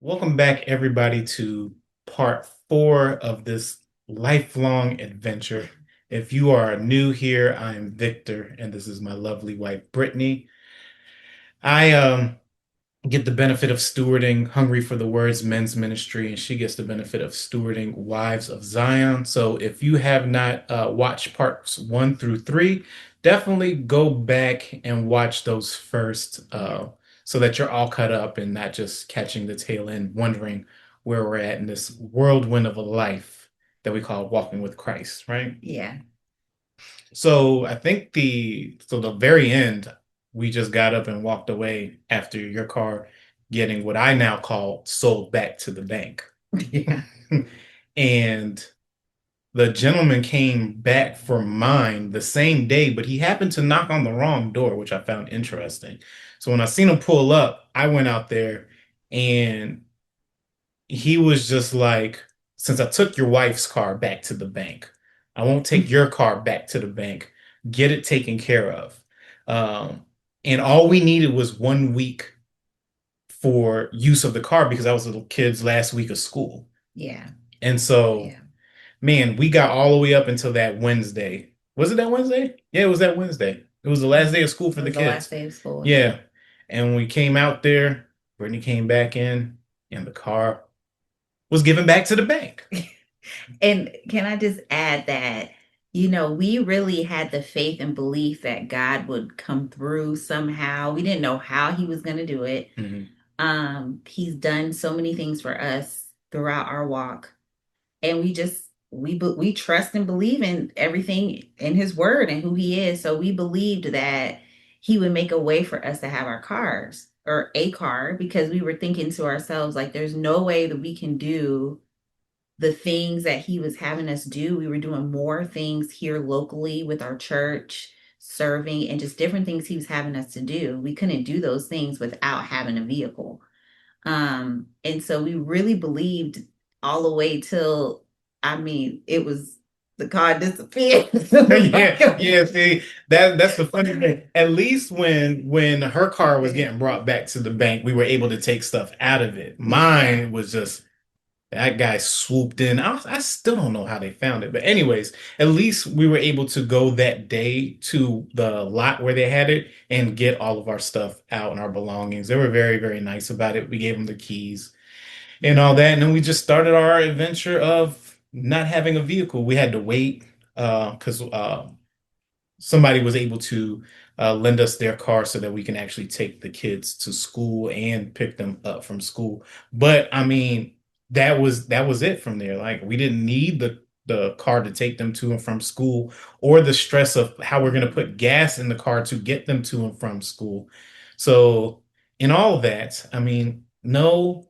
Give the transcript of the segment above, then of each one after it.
Welcome back, everybody, to part 4 of this lifelong adventure. If you are new here, I'm Victor, and this is my lovely wife, Brittany. I get the benefit of stewarding Hungry for the Words men's ministry, and she gets the benefit of stewarding Wives of Zion. So if you have not watched parts 1 through 3, definitely go back and watch those first Yeah. so that you're all caught up and not just catching the tail end, wondering where we're at in this whirlwind of a life that we call walking with Christ, right? Yeah. So I think the very end, we just got up and walked away after your car getting what I now call sold back to the bank. Yeah. And the gentleman came back for mine the same day, but he happened to knock on the wrong door, which I found interesting. So when I seen him pull up, I went out there and he was just like, since I took your wife's car back to the bank, I won't take your car back to the bank. Get it taken care of. Um, and all we needed was 1 week for use of the car because I was the kid's last week of school. Yeah. And so, Yeah. man, we got all the way up until that Wednesday. Was it that Wednesday? Yeah, it was that Wednesday. It was the last day of school It for the was the last kids. day of school. Yeah. Yeah. And when we came out there, Brittany came back in, and the car was given back to the bank. And can I just add that, we really had the faith and belief that God would come through somehow. We didn't know how he was going to do it. Mhm. He's done so many things for us throughout our walk, and we trust and believe in everything in his word and who he is. So we believed that he would make a way for us to have our cars or a car, because we were thinking to ourselves, like, there's no way that we can do the things that he was having us do. We were doing more things here locally with our church, serving, and just different things he was having us to do. We couldn't do those things without having a vehicle. And so we really believed all the way till, it was the car disappeared. Yeah, yeah. See, that's the funny thing. At least when her car was getting brought back to the bank, we were able to take stuff out of it. Yeah. Mine was just that guy swooped in. I still don't know how they found it, but anyways, at least we were able to go that day to the lot where they had it and get all of our stuff out and our belongings. They were very, very nice about it. We gave them the keys and all that. And then we just started our adventure of not having a vehicle. We had to wait because somebody was able to lend us their car so that we can actually take the kids to school and pick them up from school. But I mean, that was it from there. Like we didn't need the car to take them to and from school or the stress of how we're going to put gas in the car to get them to and from school. So in all of that, I mean, no,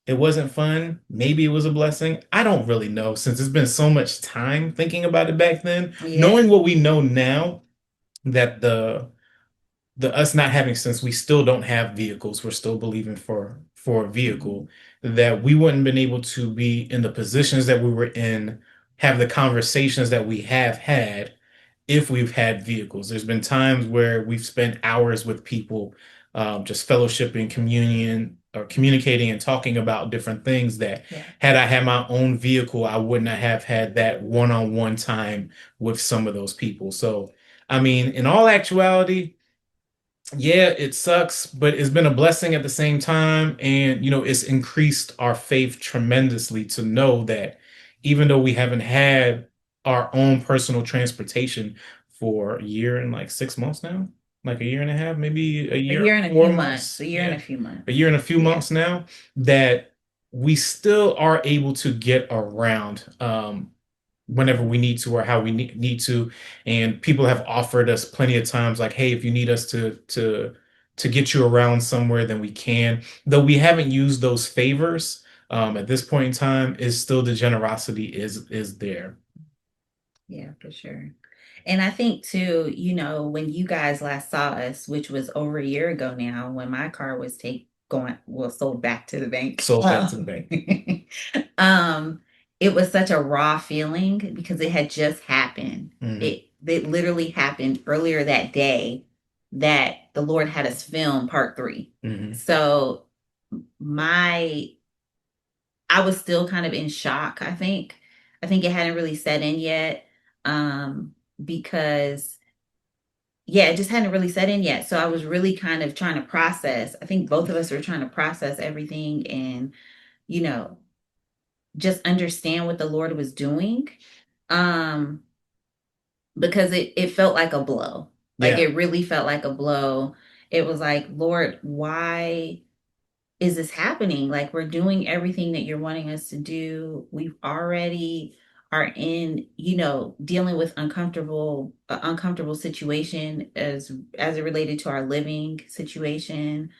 it wasn't fun. Maybe it was a blessing. I don't really know since it's been so much time thinking about it back then. Yeah. Knowing what we know now, that the us not having, since we still don't have vehicles, we're still believing for a vehicle, Mhm. that we wouldn't been able to be in the positions that we were in, have the conversations that we have had if we've had vehicles. There's been times where we've spent hours with people, just fellowshipping, communion, or communicating and talking about different things that Yeah. had I had my own vehicle, I would not have had that one-on-one time with some of those people. So, I mean, in all actuality, yeah, it sucks, but it's been a blessing at the same time. And, it's increased our faith tremendously to know that even though we haven't had our own personal transportation for a year and like 6 months now, like a year and a half, maybe a A year, year and a four few months. months, A year and yeah, a few a months. year and a few Yeah. months now, that we still are able to get around. Whenever we need to or how we need to. And people have offered us plenty of times, like, hey, if you need us to get you around somewhere, then we can. Though we haven't used those favors at this point in time, is still the generosity is there. Yeah, for sure. And I think too, when you guys last saw us, which was over a year ago now, when my car was sold back to the bank. So back to the bank. Um, it was such a raw feeling because it had just happened. Hmm. It literally happened earlier that day that the Lord had us film part 3. Hmm. So my I was still kind of in shock, I think. I think it hadn't really set in yet. Because yeah, it just hadn't really set in yet. So I was really kind of trying to process. I think both of us were trying to process everything and, you know, just understand what the Lord was doing. Um, because it felt like a blow. Like Yeah. it really felt like a blow. It was like, Lord, why is this happening? Like we're doing everything that you're wanting us to do. We've already are in, dealing with uncomfortable situation as it related to our living situation,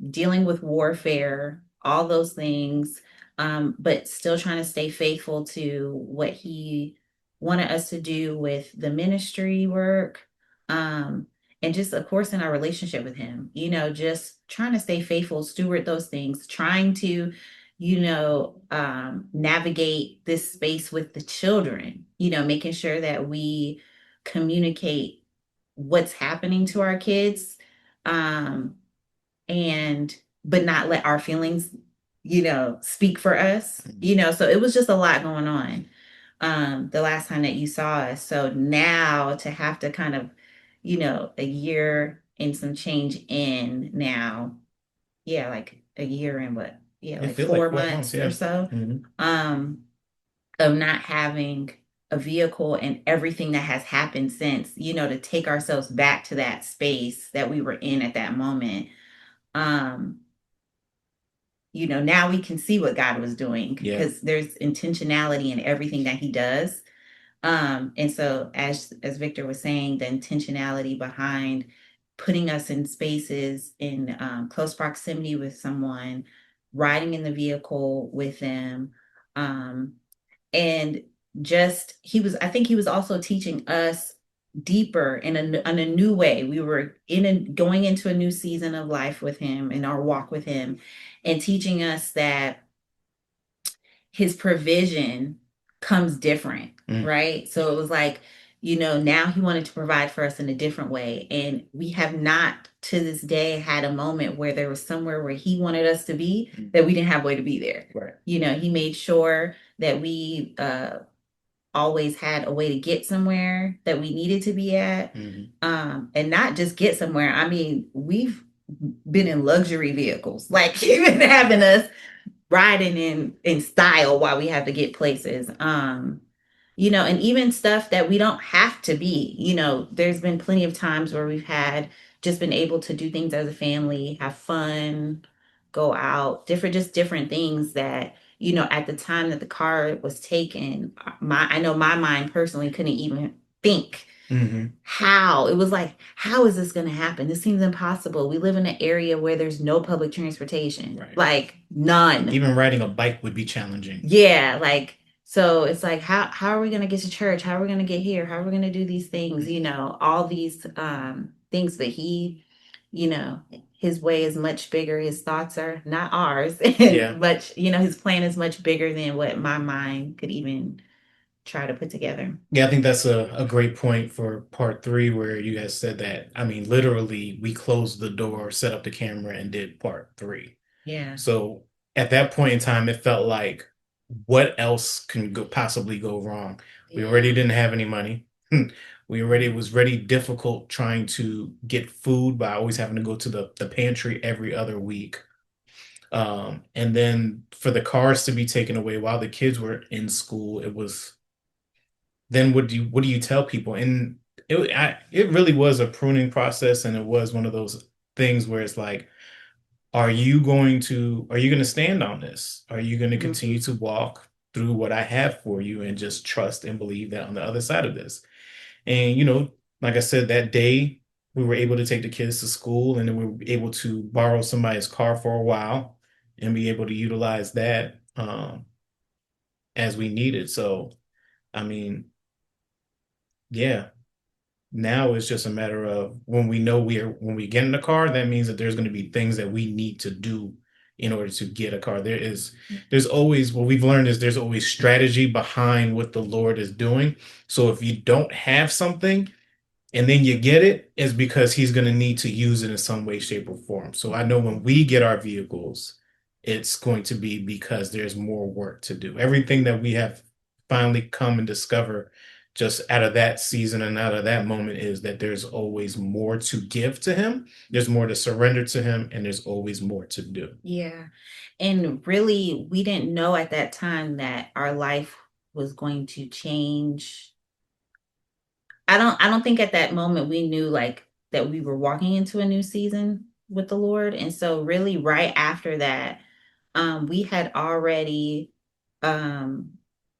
dealing with warfare, all those things, but still trying to stay faithful to what he wanted us to do with the ministry work. And just of course in our relationship with him, just trying to stay faithful, steward those things, trying to navigate this space with the children, making sure that we communicate what's happening to our kids, um and but not let our feelings speak for us, so it was just a lot going on the last time that you saw us. So now to have to kind of, a year and some change in now, yeah, like a year and what, yeah, It like feel like four 4 months. months or Yeah. so, Hmm. um, of not having a vehicle and everything that has happened since, to take ourselves back to that space that we were in at that moment. Um, now we can see what God was doing Yeah. because there's intentionality in everything that he does. And so as Victor was saying, the intentionality behind putting us in spaces in close proximity with someone, riding in the vehicle with them, um, and just I think he was also teaching us deeper in a new way. We were going into a new season of life with him in our walk with him, and teaching us that his provision comes different, Mm. right? So it was like, now he wanted to provide for us in a different way. And we have not to this day had a moment where there was somewhere where he wanted us to be that we didn't have a way to be there. Right. He made sure that we always had a way to get somewhere that we needed to be at. And not just get somewhere. I mean, we've been in luxury vehicles, like even having us riding in style while we have to get places. And even stuff that we don't have to be, there's been plenty of times where we've had just been able to do things as a family, have fun, go out, different things that, at the time that the car was taken, I know my mind personally couldn't even think Hmm. how. It was like, how is this going to happen? This seems impossible. We live in an area where there's no public transportation, Right. like none. Even riding a bike would be challenging. Yeah, like so it's like how are we going to get to church? How are we going to get here? How are we going to do these things? All these things, but you know, his way is much bigger. His thoughts are not ours. Yeah. And much, his plan is much bigger than what my mind could even try to put together. Yeah, I think that's a great point for part three, where you guys said that. I mean, literally, we closed the door, set up the camera, and did part three. Yeah. So at that point in time, it felt like, what else can possibly go wrong? We already Yeah. didn't have any money. We already, it was very difficult trying to get food by always having to go to the pantry every other week. And then for the cars to be taken away while the kids were in school, it was, then what do you tell people? And it really was a pruning process, and it was one of those things where it's like, are you going to stand on this? Are you going to Mhm. continue to walk through what I have for you and just trust and believe that on the other side of this? And like I said, that day we were able to take the kids to school, and then we were able to borrow somebody's car for a while and be able to utilize that as we needed. So, I mean, yeah. Now it's just a matter of, when we get in the car, that means that there's going to be things that we need to do in order to get a car. There's always, what we've learned is there's always strategy behind what the Lord is doing. So if you don't have something and then you get it, it's because he's going to need to use it in some way, shape, or form. So I know when we get our vehicles it's going to be because there's more work to do. Everything that we have finally come and discover just out of that season and out of that moment is that there's always more to give to him, there's more to surrender to him, and there's always more to do. Yeah. And really, we didn't know at that time that our life was going to change. I don't think at that moment we knew like that we were walking into a new season with the Lord. And so really right after that, we had already um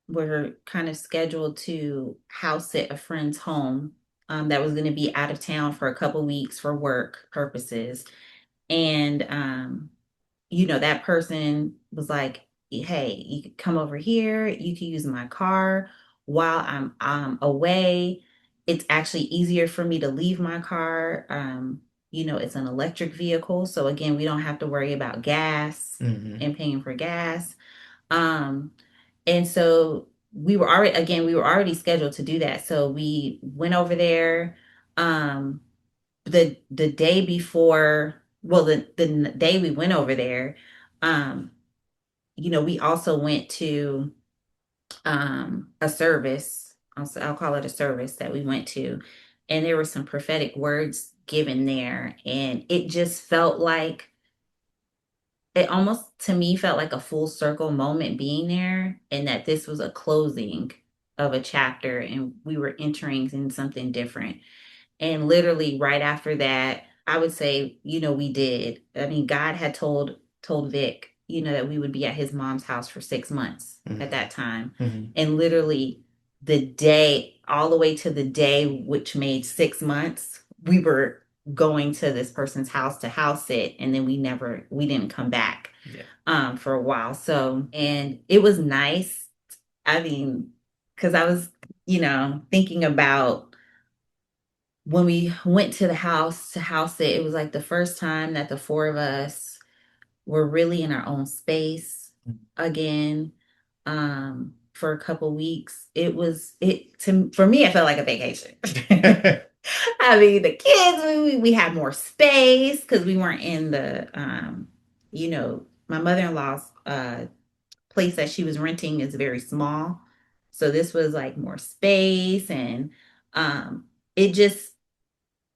were kind of scheduled to house sit a friend's home that was going to be out of town for a couple weeks for work purposes. And that person was like, hey, you could come over here, you can use my car while I'm away. It's actually easier for me to leave my car. It's an electric vehicle. So again, we don't have to worry about gas Hmm. and paying for gas. Um, and so we were already scheduled to do that. So we went over there. Um, the day before, well, the day we went over there, um, we also went to a service. I'll call it a service that we went to, and there were some prophetic words given there, and it just felt like it almost to me felt like a full circle moment being there, and that this was a closing of a chapter, and we were entering in something different. And literally right after that, I would say, we did. I mean, God had told Vic, that we would be at his mom's house for 6 months at Hmm. that time. Hmm. And literally the day, all the way to the day which made 6 months, we were going to this person's house to house it. And then we didn't come back Yeah. for a while. So, and it was nice. I mean, because I was, thinking about when we went to the house to house it, it was like the first time that the four of us were really in our own space again for a couple weeks. For me it felt like a vacation. I mean, the kids, we had more space because we weren't in the my mother-in-law's place that she was renting is very small. So this was like more space, and it just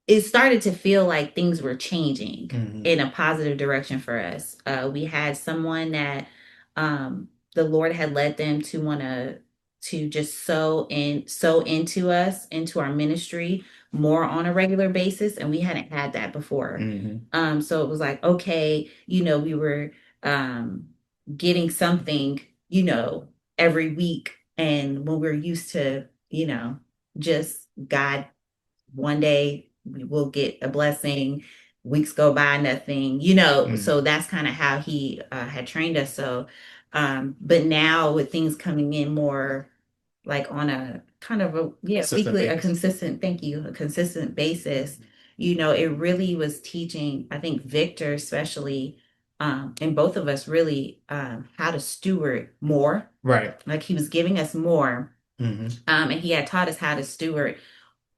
it started to feel like things were changing Hmm. in a positive direction for us. We had someone that the Lord had led them to want to just sow into us, into our ministry more on a regular basis, and we hadn't had that before. Hmm. So it was like, okay, we were um, getting something, every week, and when we're used to, just God one day we will get a blessing, weeks go by, nothing, so Hmm. that's kind of how he had trained us. So but now with things coming in more like on a kind of a Consistent weekly, basis. a consistent basis, it really was teaching, I think Victor especially, and both of us really, how to steward more. Right. Like he was giving us more, Hmm. and he had taught us how to steward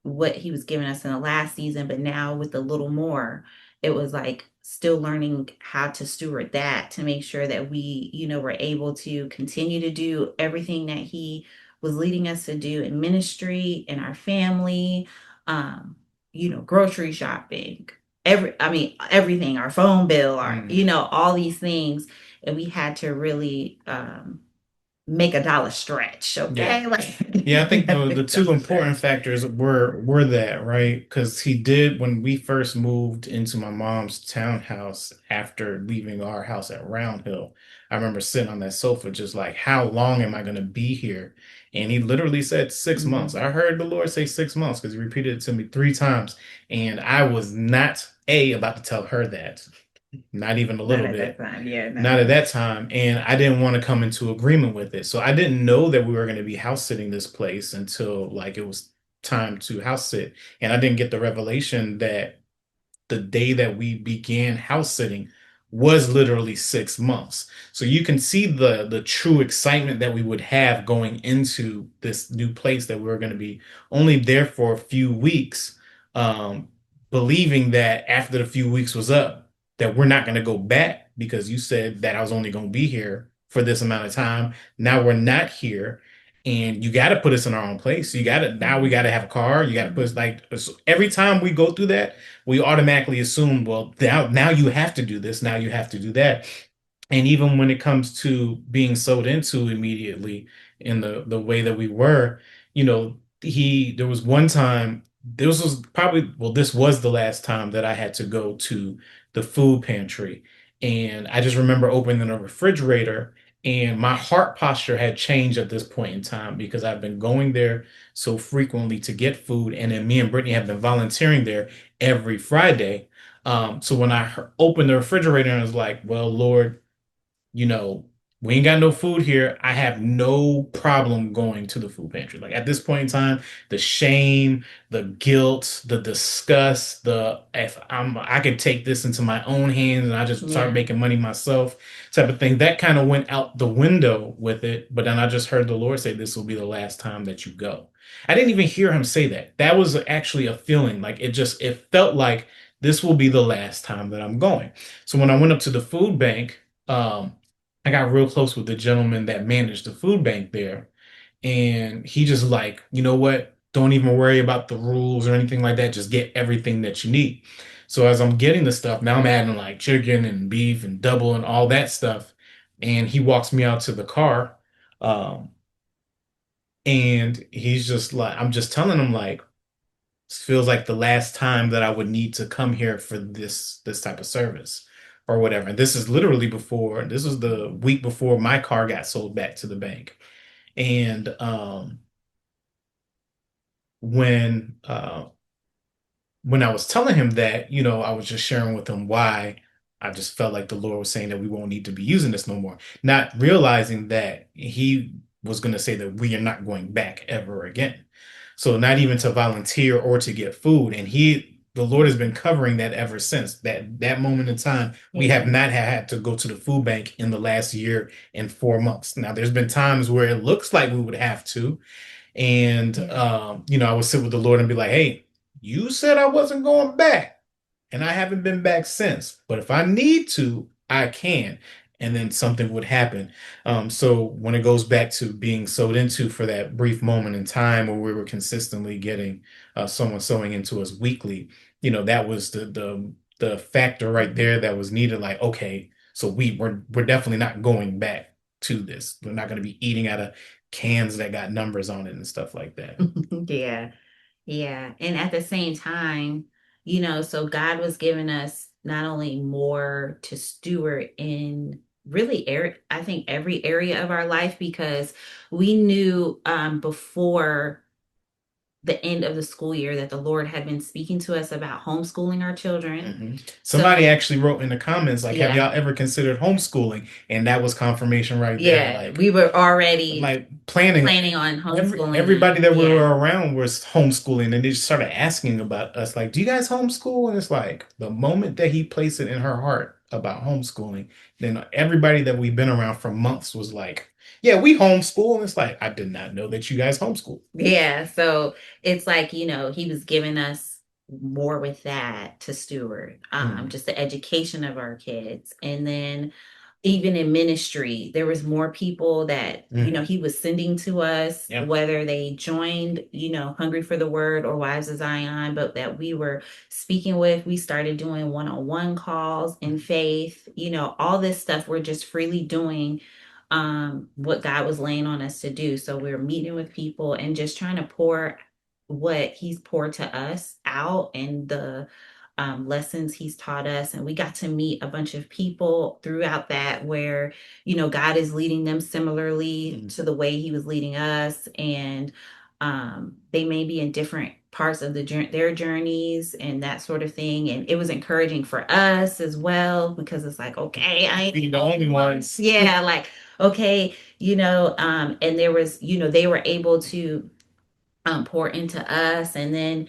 what he was giving us in the last season, but now with a little more, it was like still learning how to steward that to make sure that we, were able to continue to do everything that he was leading us to do in ministry, in our family, um, grocery shopping, everything, our phone bill, our, Hmm. all these things. And we had to really make a dollar stretch, Yeah. okay? Like Yeah, I we think had to the make a two dollar important stretch. factors were that, right? Because he did when we first moved into my mom's townhouse after leaving our house at Round Hill. I remember sitting on that sofa just like, how long am I going to be here? And he literally said 6 months. Mhm. I heard the Lord say 6 months because he repeated it to me 3 times. And I was not about to tell her that, not even a Not little at that bit. time. Yeah, Not no. at that time, and I didn't want to come into agreement with it. So I didn't know that we were going to be house sitting this place until like it was time to house sit. And I didn't get the revelation that the day that we began house sitting was literally 6 months. So you can see the true excitement that we would have going into this new place that we were going to be only there for a few weeks, um, believing that after the few weeks was up, that we're not going to go back. because you said that I was only going to be here for this amount of time. Now we're not here, and you got to put us in our own place. So you got to now we got to have a car. You got to put us like so every time we go through that, we automatically assume, well, now you have to do this. Now you have to do that. And even when it comes to being sold into immediately in the way that we were, he there was one time, this was probably, well, this was the last time that I had to go to the food pantry. And I just remember opening the refrigerator, and my heart posture had changed at this point in time because I've been going there so frequently to get food, and then me and Brittany have been volunteering there every Friday. So when I opened the refrigerator and I was like, well, Lord, you know, we ain't got no food here. I have no problem going to the food pantry. Like at this point in time, the shame, the guilt, the disgust, the if I could take this into my own hands and I just start Yeah. making money myself type of thing, that kind of went out the window with it. But then I just heard the Lord say, this will be the last time that you go. I didn't even hear him say that. That was actually a feeling. Like it felt like this will be the last time that I'm going. So when I went up to the food bank, I got real close with the gentleman that managed the food bank there. And he just like, you know what? Don't even worry about the rules or anything like that. Just get everything that you need. So as I'm getting the stuff, now I'm adding like chicken and beef and double and all that stuff. And he walks me out to the car. Um, and he's just like, I'm just telling him like, feels like the last time that I would need to come here for this type of service or whatever. And this is literally before, this was the week before my car got sold back to the bank. And when when I was telling him that, I was just sharing with him why I just felt like the Lord was saying that we won't need to be using this no more, not realizing that he was going to say that we are not going back ever again. So not even to volunteer or to get food. And the Lord has been covering that ever since that moment in time. We have Yeah. not had to go to the food bank in the last year and 4 months. Now, there's been times where it looks like we would have to, and, Yeah. I would sit with the Lord and be like, hey, you said I wasn't going back, and I haven't been back since. But if I need to, I can. And then something would happen. So when it goes back to being sowed into for that brief moment in time where we were consistently getting someone sowing into us weekly, that was the factor right there that was needed. Like, okay, so we're definitely not going back to this. We're not going to be eating out of cans that got numbers on it and stuff like that. Yeah. Yeah. And at the same time, so God was giving us not only more to steward in really I think every area of our life because we knew before the end of the school year that the Lord had been speaking to us about homeschooling our children. Somebody So actually wrote in the comments, like, have yeah, y'all ever considered homeschooling? And that was confirmation right there. yeah, we were already Like planning planning on homeschooling them. everybody that we Yeah. were around was homeschooling, and they just started asking about us, like, do you guys homeschool? And it's like the moment that he placed it in her heart about homeschooling, then everybody that we've been around for months was like, yeah, we homeschool. And it's like, I did not know that you guys homeschool. Yeah, so it's like, he was giving us more with that to steward, Mm, just the education of our kids. And then even in ministry, there was more people that, mm, he was sending to us, yeah. whether they joined, Hungry for the Word or Wives of Zion, but that we were speaking with. We started doing one-on-one calls in faith, all this stuff we're just freely doing what God was laying on us to do. So we're meeting with people and just trying to pour what he's poured to us out and the lessons he's taught us. And we got to meet a bunch of people throughout that where, God is leading them similarly Mm. to the way he was leading us. And they may be in different parts of their journeys and that sort of thing. And it was encouraging for us as well because it's like, okay, I ain't Be the the only only ones. ones. Yeah, like, okay, and there was, they were able to pour into us. And then,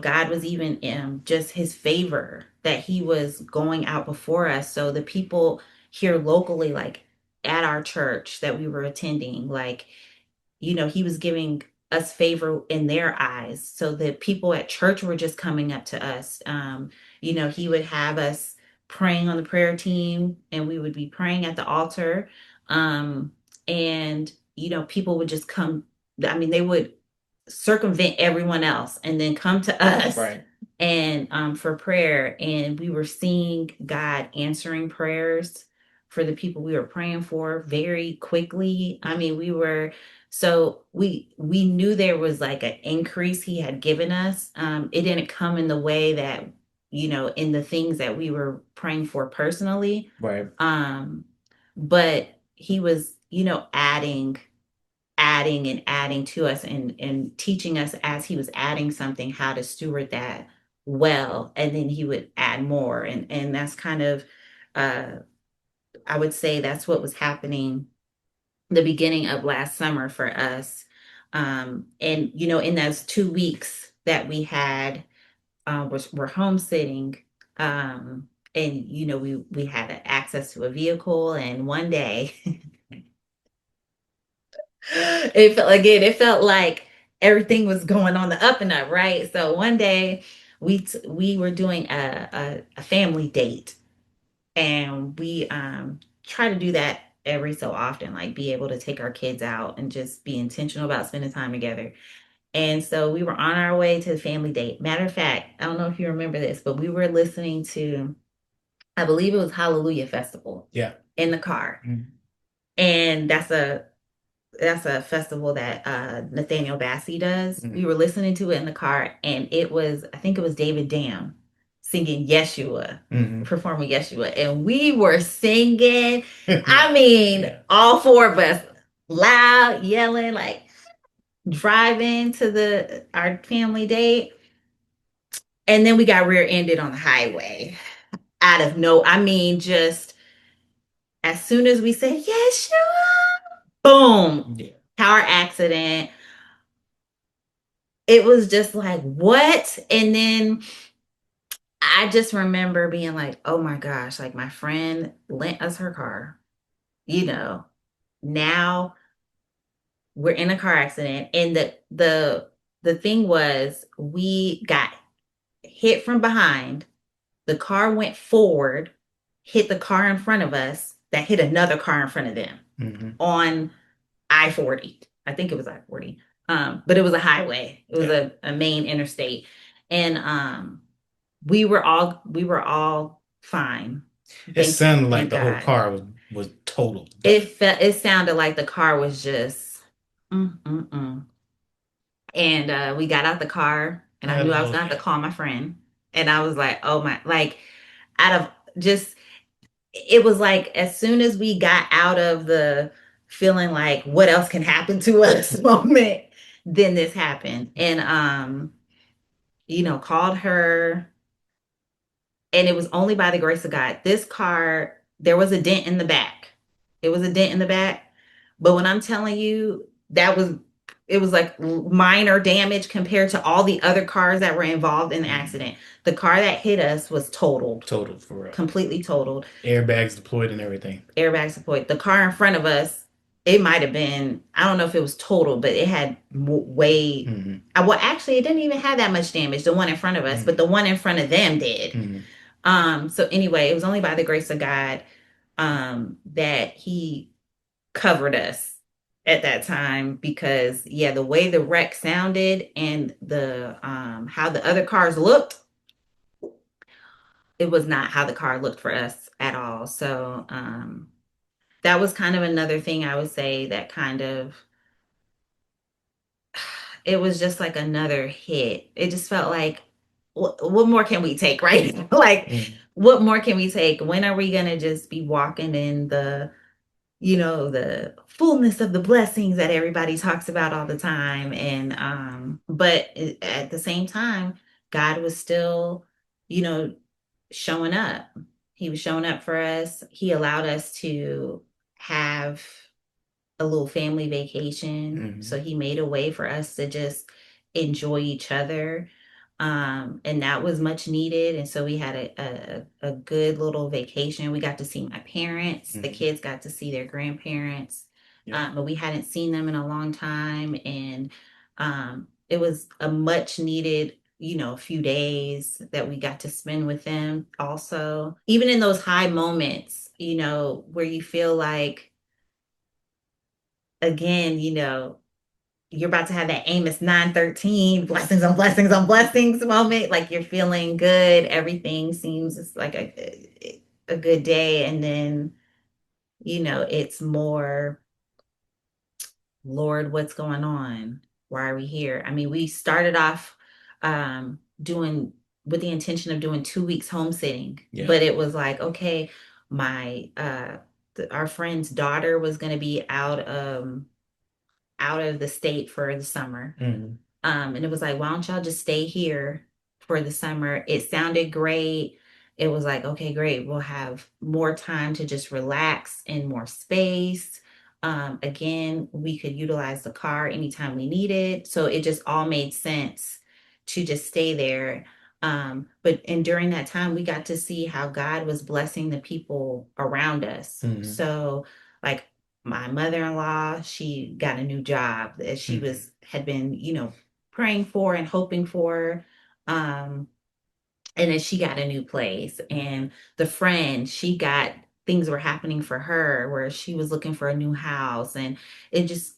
God was even just his favor that he was going out before us. So the people here locally, like at our church that we were attending, like, he was giving us favor in their eyes. So the people at church were just coming up to us. He would have us praying on the prayer team, and we would be praying at the altar. Um, and people would just come. I mean, they would circumvent everyone else and then come to us Right. and for prayer. And we were seeing God answering prayers for the people we were praying for very quickly. I mean, we knew there was like an increase he had given us. It didn't come in the way that, in the things that we were praying for personally. Right. Um, but he was, adding and adding to us and teaching us as he was adding something how to steward that well, and then he would add more, and that's kind of uh I would say that's what was happening the beginning of last summer for us. And in those 2 weeks that we had, we're homesteading. And we had access to a vehicle, and one day it felt like everything was going on the up and up, right? So one day we were doing a family date, and we try to do that every so often, like be able to take our kids out and just be intentional about spending time together. And so we were on our way to the family date. Matter of fact, I don't know if you remember this, but we were listening to, I believe it was Hallelujah Festival Yeah. in the car. Mhm. And that's a festival that Nathaniel Bassey does. We Mhm. were listening to it in the car, and I think it was David Dam singing Yeshua, Mhm. performing Yeshua, and we were singing. I Yeah. mean, Yeah. all four of us, loud, yelling, like driving to the our family date, and then we got rear-ended on the highway out of no. I mean, just as soon as we said Yeshua, boom, Yeah. car accident. It was just like, what? And then I just remember being like, oh my gosh, like my friend lent us her car, you know. Now we're in a car accident. And the thing was we got hit from behind. The car went forward, hit the car in front of us that hit another car in front of them Mhm. on I-40. I think it was I-40. But it was a highway. It was Yeah. a main interstate. And we were all fine. It sounded like Thank the whole God. car was total It done. felt it sounded like the car was just mm. And we got out the car, and I knew I was Hello. gonna have to call my friend. And I was like, oh my, like out of just it was like as soon as we got out of the feeling like what else can happen to us moment, then this happened. And called her, and it was only by the grace of God. This car, there was a dent in the back. It was a dent in the back. But when I'm telling you, it was like minor damage compared to all the other cars that were involved in the Mhm. accident. The car that hit us was totaled, Total for real. completely totaled. Airbags deployed and everything. Airbag support. The car in front of us, it might have been, I don't know if it was total, but it had way, Hmm. well, actually, it didn't even have that much damage, the one in front of us, but Hmm. the one in front of them did. Hmm. So anyway, it was only by the grace of God that he covered us at that time, because yeah, the way the wreck sounded and the how the other cars looked, it was not how the car looked for us at all. So that was kind of another thing I would say that kind of, it was just like another hit. It just felt like, what more can we take, right? Like, Hmm. what more can we take? When are we going to just be walking in the fullness of the blessings that everybody talks about all the time? And, but at the same time, God was still, you know, showing up. He was showing up for us. He allowed us to have a little family vacation. Hmm. So he made a way for us to just enjoy each other. And that was much needed. And so we had a good little vacation. We got to see my parents. The Hmm. kids got to see their grandparents. Yeah. But we hadn't seen them in a long time. And it was a much needed a few days that we got to spend with them also. Even in those high moments, where you feel like, again, you're about to have that Amos 9:13 blessings on blessings on blessings moment. Like you're feeling good. Everything seems like a good day. And then, it's more, Lord, what's going on? Why are we here? I mean, we started off doing with the intention of doing 2 weeks home sitting, Yeah. but it was like, okay, my our friend's daughter was going to be out of the state for the summer. Mm-hmm. And it was like, why don't y'all just stay here for the summer? It sounded great. It was like, okay, great. We'll have more time to just relax and more space. Again, we could utilize the car anytime we needed. So it just all made sense to just stay there. And during that time, we got to see how God was blessing the people around us. Mm-hmm. So, like, my mother-in-law, she got a new job that she Mm-hmm. had been, praying for and hoping for. Um, and then she got a new place. And the friend, she got things were happening for her where she was looking for a new house. And it just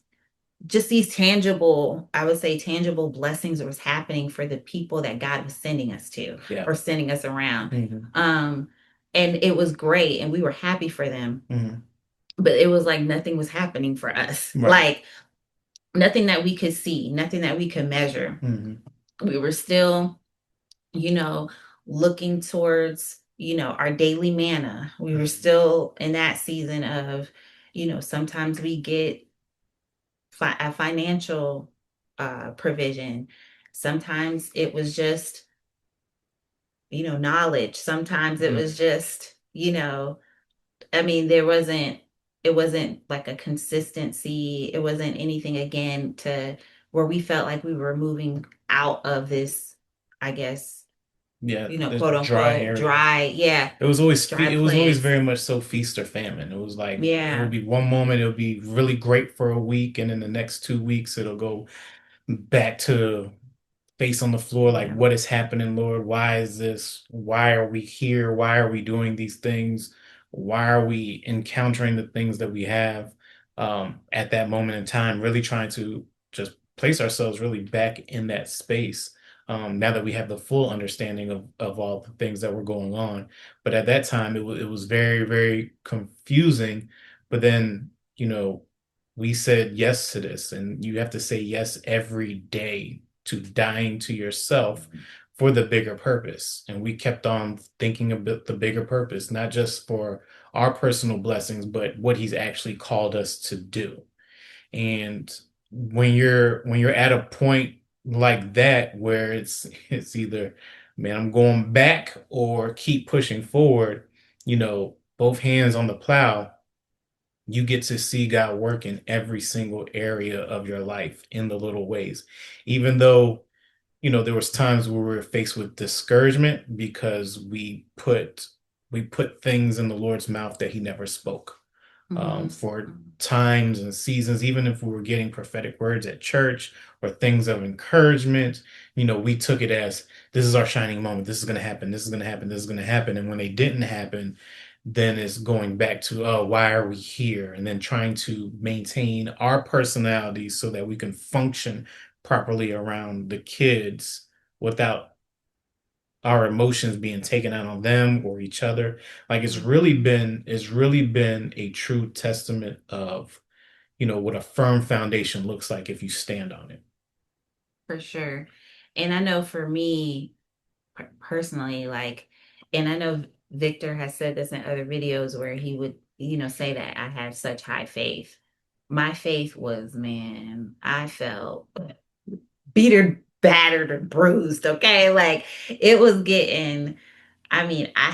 these tangible, I would say tangible blessings was happening for the people that God was sending us to Yeah. or sending us around. Mm-hmm. And it was great and we were happy for them, Mm-hmm. but it was like nothing was happening for us. Right. Like nothing that we could see, nothing that we could measure. Mm-hmm. We were still, you know, looking towards, our daily manna. We were Mm-hmm. still in that season of, sometimes we get a financial provision. Sometimes it was just, knowledge. Sometimes it Mm-hmm. was just, I mean, it wasn't like a consistency. It wasn't anything again to where we felt like we were moving out of this, I guess, Yeah, this quote dry unquote, area. dry, yeah, dry It was always place. very much so feast or famine. It was like it would Yeah. be one moment it'll be really great for a week, and then the next 2 weeks it'll go back to face on the floor, like, Yeah. what is happening, Lord? Why is this? Why are we here? Why are we doing these things? Why are we encountering the things that we have at that moment in time? Really trying to just place ourselves really back in that space now that we have the full understanding of all the things that were going on. But at that time, it was very, very confusing. But then, we said yes to this, and you have to say yes every day to dying to yourself for the bigger purpose. And we kept on thinking about the bigger purpose, not just for our personal blessings, but what he's actually called us to do. And when you're at a point like that where it's either, man, I'm going back or keep pushing forward, both hands on the plow, you get to see God work in every single area of your life in the little ways. Even though, there was times where we were faced with discouragement because we put things in the Lord's mouth that he never spoke. Hmm. For times and seasons, even if we were getting prophetic words at church or things of encouragement, we took it as this is our shining moment. This is going to happen. This is going to happen. This is going to happen. And when they didn't happen, then it's going back to, oh, why are we here? And then trying to maintain our personalities so that we can function properly around the kids without our emotions being taken out on them or each other. Like Hmm. it's really been a true testament of, what a firm foundation looks like if you stand on it. For sure. And I know for me personally, like, and I know Victor has said this in other videos where he would, say that I have such high faith. My faith was, man, I felt beaten, battered, and bruised. Okay. Like it was getting, I mean, I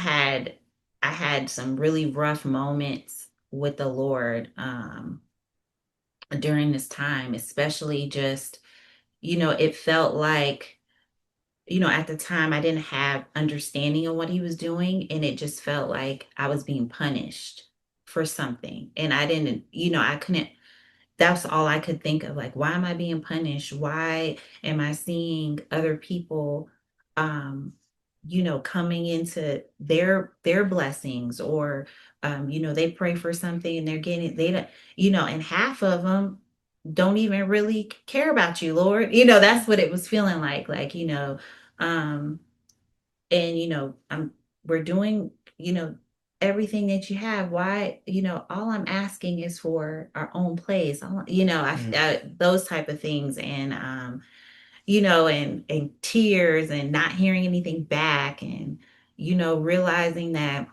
had some really rough moments with the Lord during this time, especially just, it felt like, at the time I didn't have understanding of what he was doing, and it just felt like I was being punished for something. And I didn't, I couldn't, that's all I could think of. Like, why am I being punished? Why am I seeing other people um, coming into their blessings, or they pray for something and they're getting they don't, and half of them don't even really care about you, Lord. That's what it was feeling like, um, and we're doing, everything that you have. Why, all I'm asking is for our own place. Mm. Those type of things, and and tears and not hearing anything back, and realizing that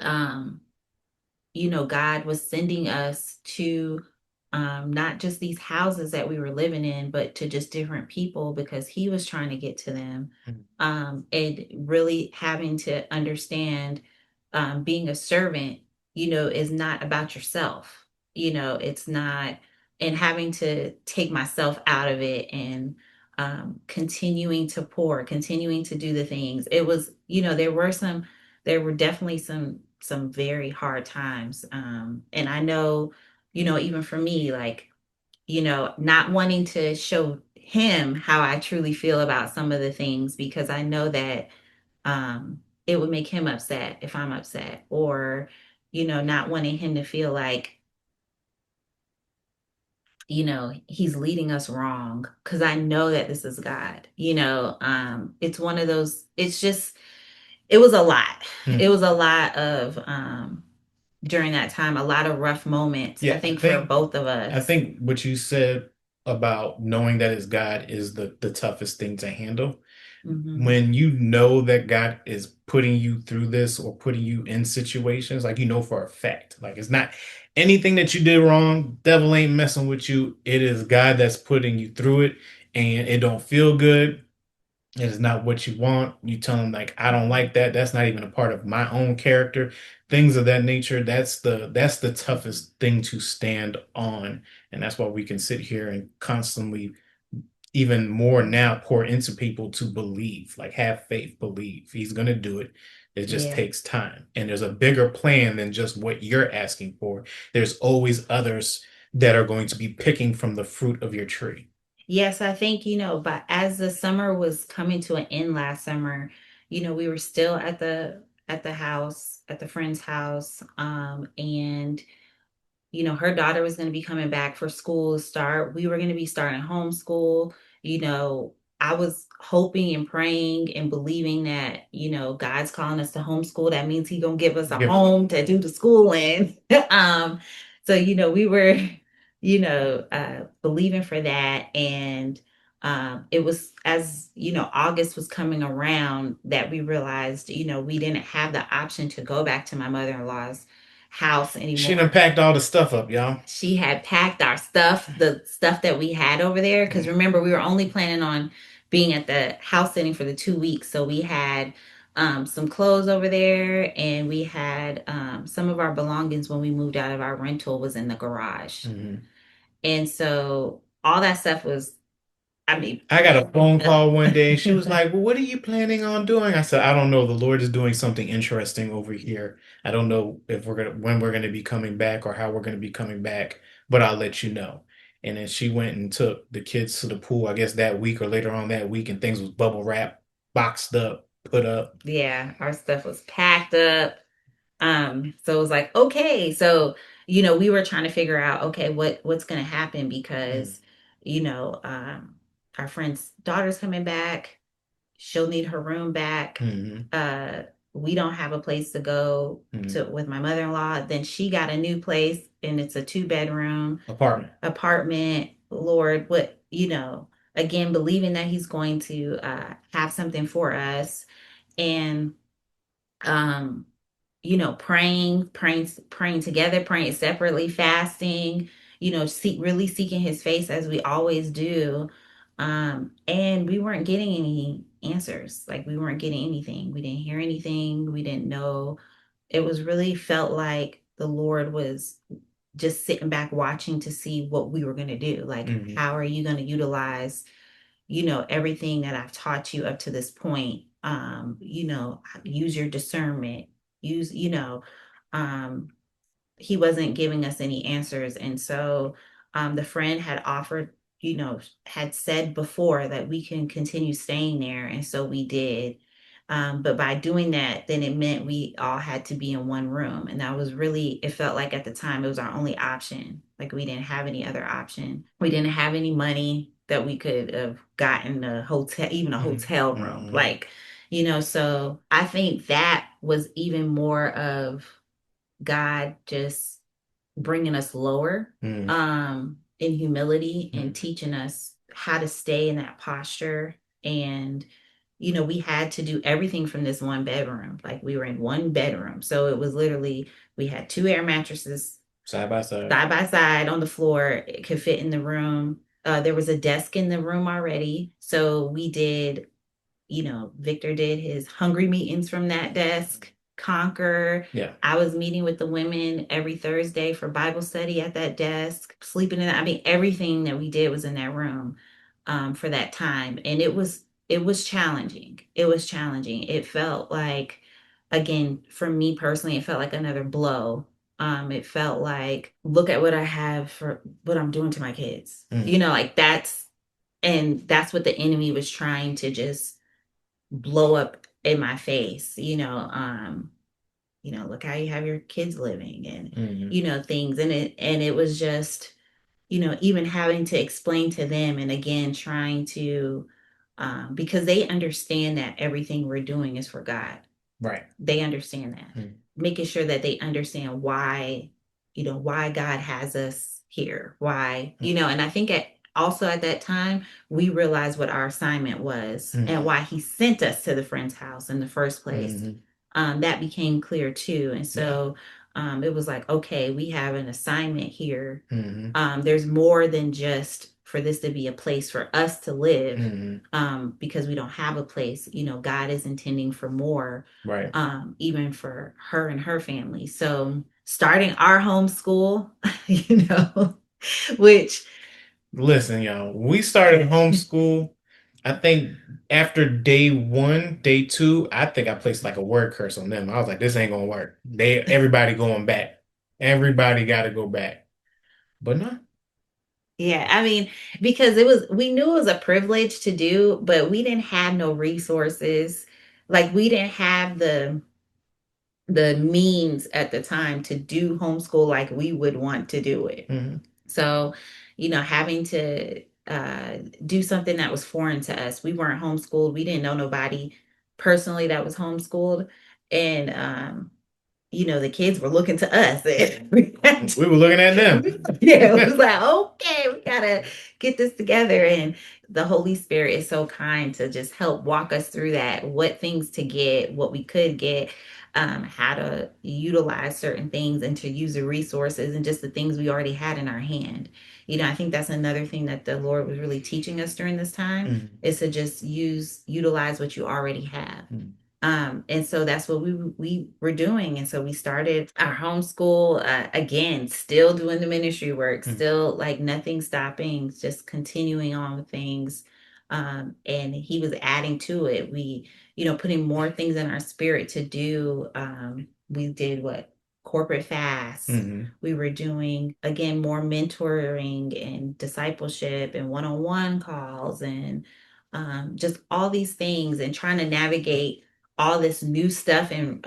um God was sending us to not just these houses that we were living in, but to just different people because He was trying to get to them. Mm. And really having to understand being a servant, is not about yourself. It's not, and having to take myself out of it, and continuing to pour, continuing to do the things. It was, there were definitely some very hard times. And I know, even for me, like, not wanting to show him how I truly feel about some of the things, because I know that it would make him upset if I'm upset, or not wanting him to feel like he's leading us wrong, because I know that this is God. It's one of those, it's just, it was a lot. It Mm. was a lot of during that time, a lot of rough moments, I Yeah, think, for both of I us. think what you said about knowing that it's God is the toughest thing to handle. Hmm. When you know that God is putting you through this or putting you in situations, like you know for a fact, like it's not anything that you did wrong. Devil ain't messing with you. It is God that's putting you through it, and it don't feel good. It is not what you want. You tell them like, I don't like that. That's not even a part of my own character. Things of that nature. That's the toughest thing to stand on, and that's why we can sit here and constantly even more now pour into people to believe, like have faith, believe he's going to do it. It just Yeah. takes time. And there's a bigger plan than just what you're asking for. There's always others that are going to be picking from the fruit of your tree. Yes, I think, but as the summer was coming to an end last summer, we were still at the house, at the friend's house. And her daughter was going to be coming back for school to start. We were going to be starting homeschool. I was hoping and praying and believing that, God's calling us to homeschool. That means He gonna give us a Give home to do the school in. So, we were, believing for that. And it was, as August was coming around, that we realized, we didn't have the option to go back to my mother-in-law's house She done anymore. packed all the stuff up, y'all. She had packed our stuff, the stuff that we had over there. Because Mm. remember, we were only planning on being at the house sitting for the 2 weeks. So we had some clothes over there, and we had some of our belongings when we moved out of our rental was in the garage. Mhm. And so all that stuff was, I mean, I got a phone call one day. She was like, "Well, what are you planning on doing?" I said, "I don't know. The Lord is doing something interesting over here. I don't know if when we're gonna be coming back or how we're gonna be coming back, but I'll let you know." And then she went and took the kids to the pool, I guess that week or later on that week, and things was bubble wrapped, boxed up, put up. yeah, our stuff was packed up. So it was like, okay. So, we were trying to figure out, okay, what's gonna happen, Mm. because, you know, um, our friend's daughter's coming back. She'll need her room back. Hmm. Uh, we don't have a place to go Hmm. to with my mother-in-law. Then she got a new place, and it's a 2 bedroom Apartment. apartment. Lord, what, again, believing that He's going to have something for us. And um praying together, praying separately, fasting, really seeking His face as we always do. And we weren't getting any answers. Like, we weren't getting anything. We didn't hear anything. We didn't know. It was really felt like the Lord was just sitting back watching to see what we were going to do. Like, Hmm. how are you going to utilize everything that I've taught you up to this point? Use your discernment. Use, He wasn't giving us any answers. And so the friend had offered. had said before that we can continue staying there. And so we did. But by doing that, then it meant we all had to be in one room. And that was really, it felt like at the time it was our only option. Like we didn't have any other option. We didn't have any money that we could have gotten a hotel, even a hotel room. Mm-hmm. Like, so I think that was even more of God just bringing us lower Mm-hmm. in humility and Mm-hmm. teaching us how to stay in that posture. And we had to do everything from this one bedroom. Like we were in one bedroom, so it was literally we had two air mattresses Side by side. side by side on the floor. It could fit in the room. There was a desk in the room already, so we did, Victor did his hungry meetings from that desk, Conquer. Yeah. I was meeting with the women every Thursday for Bible study at that desk, sleeping in. I mean, everything that we did was in that room for that time, and it was challenging. It was challenging. It felt like, again, for me personally, it felt like another blow. It felt like, look at what I have for what I'm doing to my kids. Mm-hmm. Like that's what the enemy was trying to just blow up in my face, look how you have your kids living and Mm-hmm. things. And it was just, even having to explain to them, and again trying to because they understand that everything we're doing is for God. Right. They understand that. Mm-hmm. Making sure that they understand why God has us here. Why, and I think also at that time, we realized what our assignment was and Mm-hmm. why he sent us to the friend's house in the first place. Mm-hmm. That became clear too. And Yeah. so it was like, okay, we have an assignment here. Mm-hmm. There's more than just for this to be a place for us to live, Mm-hmm. because we don't have a place. God is intending for more, Right. even for her and her family. So starting our homeschool, which Listen, y'all, we started homeschool. I think after day one, day two, I think I placed like a word curse on them. I was like, this ain't gonna work. Everybody going back. Everybody got to go back. But no. yeah, I mean, because we knew it was a privilege to do, but we didn't have no resources. Like we didn't have the means at the time to do homeschool like we would want to do it. Mm-hmm. So, having to do something that was foreign to us. We weren't homeschooled. We didn't know nobody personally that was homeschooled. And the kids were looking to us. And We were looking at them. yeah, it was like, okay, we gotta get this together. And the Holy Spirit is so kind to just help walk us through that, what things to get, what we could get, how to utilize certain things and to use the resources and just the things we already had in our hand. I think that's another thing that the Lord was really teaching us during this time Mm-hmm. is to just utilize what you already have. Mm-hmm. And so that's what we were doing. And so we started our homeschool, again, still doing the ministry work, still like nothing stopping, just continuing on with things. And he was adding to it. We, putting more things in our spirit to do. We did what? Corporate fasts. Mm-hmm. We were doing, again, more mentoring and discipleship and one-on-one calls and just all these things and trying to navigate all this new stuff and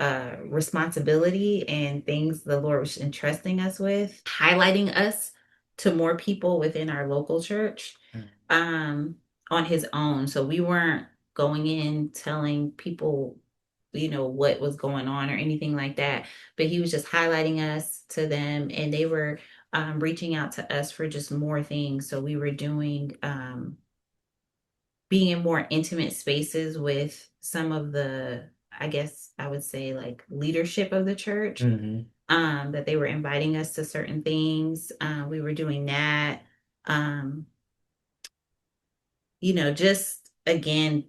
responsibility and things the Lord was entrusting us with, highlighting us to more people within our local church um, on his own. So we weren't going in telling people, what was going on or anything like that, but he was just highlighting us to them, and they were reaching out to us for just more things. So we were doing being in more intimate spaces with some of the, I guess I would say, like leadership of the church, Mm-hmm. that they were inviting us to certain things. We were doing that. Um, just again,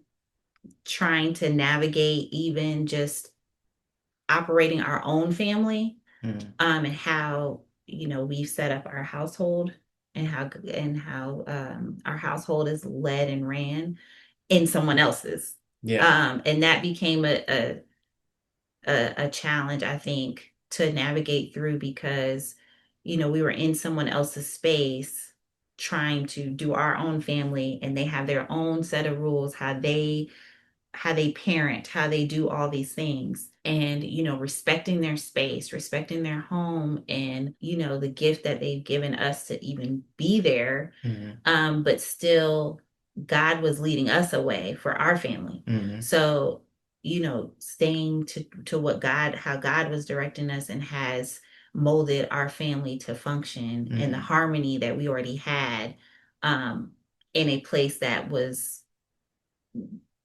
trying to navigate even just operating our own family, Mm-hmm. and how, we've set up our household and how our household is led and ran in someone else's. Yeah. And that became a challenge, I think, to navigate through because, we were in someone else's space trying to do our own family, and they have their own set of rules, how they parent, how they do all these things. And, respecting their space, respecting their home, and, the gift that they've given us to even be there. Hmm. But still, God was leading us away for our family. Hmm. So, staying to how God was directing us and has molded our family to function in the Hmm. harmony that we already had, um, in a place that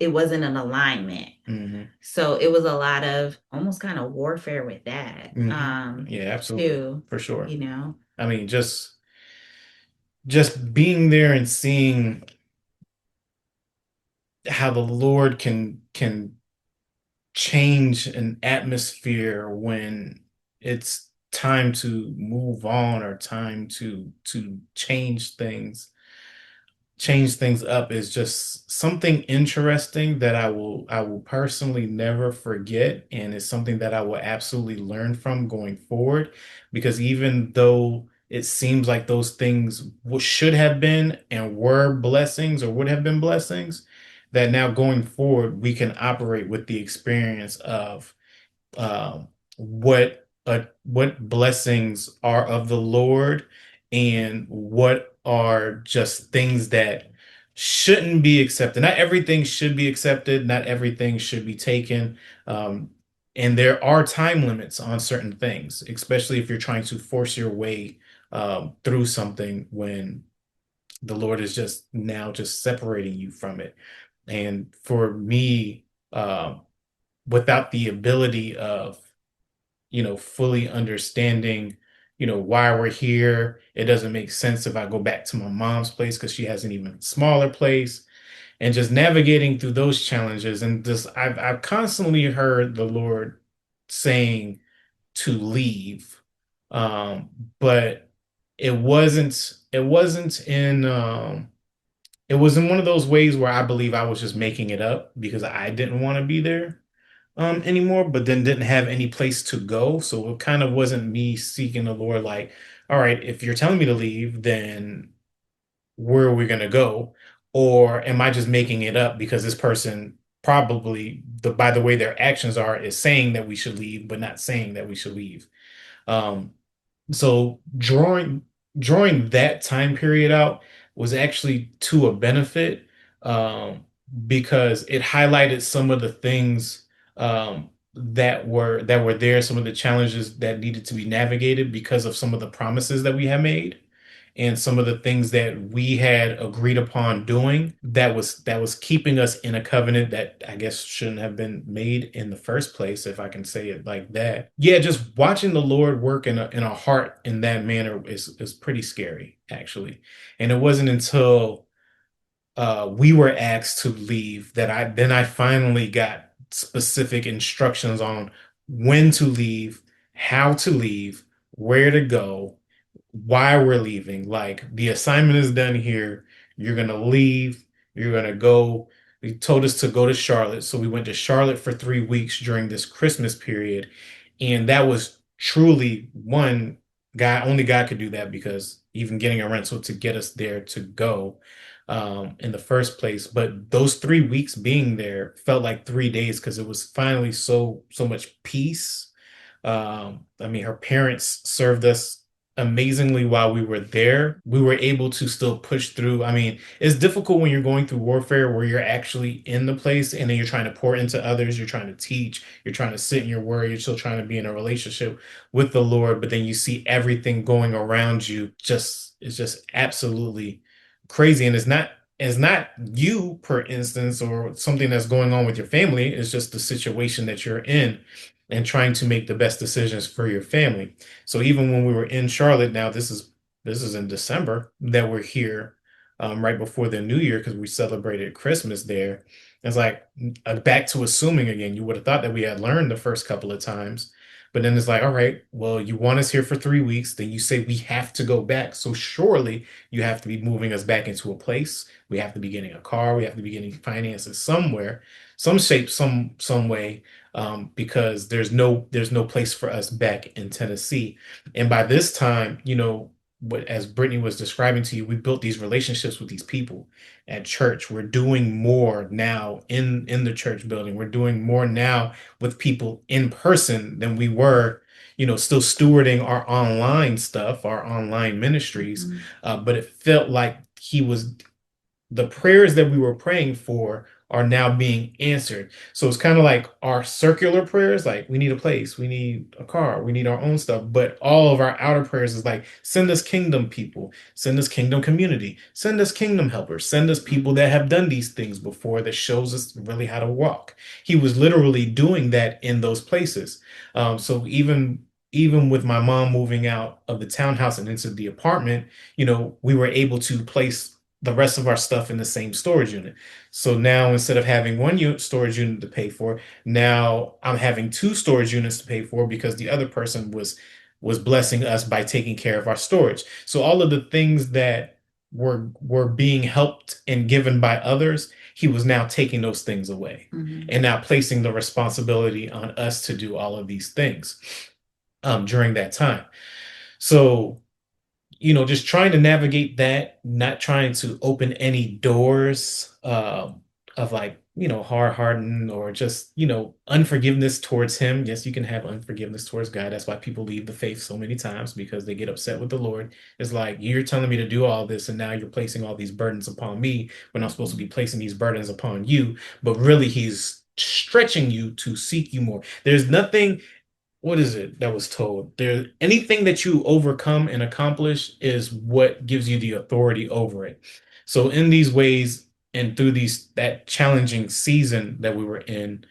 it wasn't an alignment. Hmm. So it was a lot of almost kind of warfare with that, Hmm. Yeah, absolutely. too, For sure. you know. I mean, just being there and seeing how the Lord can change an atmosphere when it's time to move on or time to change things up is just something interesting that I will personally never forget, and it's something that I will absolutely learn from going forward, because even though it seems like those things should have been and were blessings or would have been blessings, that now going forward we can operate with the experience of um, what blessings are of the Lord and what are just things that shouldn't be accepted. Not everything should be accepted. Not everything should be taken. Um, and there are time limits on certain things, especially if you're trying to force your way through something when the Lord is just now just separating you from it. And for me, without the ability of fully understanding, why we're here. It doesn't make sense if I go back to my mom's place because she has an even smaller place, and just navigating through those challenges. And just I've constantly heard the Lord saying to leave. Um, but it was in one of those ways where I believe I was just making it up because I didn't want to be there anymore, but then didn't have any place to go. So it kind of wasn't me seeking the Lord, like, all right, if you're telling me to leave, then where are we gonna go? Or am I just making it up because this person probably by the way their actions are is saying that we should leave, but not saying that we should leave. Um, so drawing that time period out was actually to a benefit, um, because it highlighted some of the things that were there, some of the challenges that needed to be navigated because of some of the promises that we had made and some of the things that we had agreed upon doing that was keeping us in a covenant that I guess shouldn't have been made in the first place, if I can say it like that. Yeah, just watching the Lord work in a heart in that manner is pretty scary, actually. And it wasn't until we were asked to leave that I finally got specific instructions on when to leave, how to leave, where to go, why we're leaving. Like, the assignment is done here. You're gonna leave. You're gonna go. They told us to go to Charlotte, so we went to Charlotte for 3 weeks during this Christmas period, and that was truly one God. Only God could do that, because even getting a rental to get us there to go in the first place. But those 3 weeks being there felt like 3 days because it was finally so much peace. I mean, her parents served us amazingly while we were there. We were able to still push through. I mean, it's difficult when you're going through warfare where you're actually in the place and then you're trying to pour into others, you're trying to teach, you're trying to sit in your word, you're still trying to be in a relationship with the Lord, but then you see everything going around you just it's just absolutely crazy. And it's not you, per instance, or something that's going on with your family. It's just the situation that you're in and trying to make the best decisions for your family. So even when we were in Charlotte, now this is in December that we're here, right before the New Year because we celebrated Christmas there. It's like back to assuming again. You would have thought that we had learned the first couple of times, but then it's like, all right, well, you want us here for 3 weeks, then you say we have to go back. So surely you have to be moving us back into a place. We have to be getting a car. We have to be getting finances somewhere, some shape, some way, because there's no place for us back in Tennessee. And by this time, what as Brittany was describing to you, we built these relationships with these people at church. We're doing more now in the church building. We're doing more now with people in person than we were, still stewarding our online stuff, our online ministries. Mhm. But it felt like the prayers that we were praying for are now being answered. So it's kind of like our circular prayers, like we need a place, we need a car, we need our own stuff. But all of our outer prayers is like, send us kingdom people, send us kingdom community, send us kingdom helpers, send us people that have done these things before that shows us really how to walk. He was literally doing that in those places. So even with my mom moving out of the townhouse and into the apartment, we were able to place the rest of our stuff in the same storage unit. So now instead of having one unit storage unit to pay for, now I'm having two storage units to pay for because the other person was blessing us by taking care of our storage. So all of the things that were being helped and given by others, he was now taking those things away Mhm. and now placing the responsibility on us to do all of these things during that time. So just trying to navigate that, not trying to open any doors of like, hard hardened or just, unforgiveness towards him. Yes, you can have unforgiveness towards God. That's why people leave the faith so many times because they get upset with the Lord. It's like, you're telling me to do all this, and now you're placing all these burdens upon me when I'm supposed to be Mhm. placing these burdens upon you. But really, he's stretching you to seek you more. There's nothing what is it that was told? There, anything that you overcome and accomplish is what gives you the authority over it. So in these ways and through that challenging season that we were in,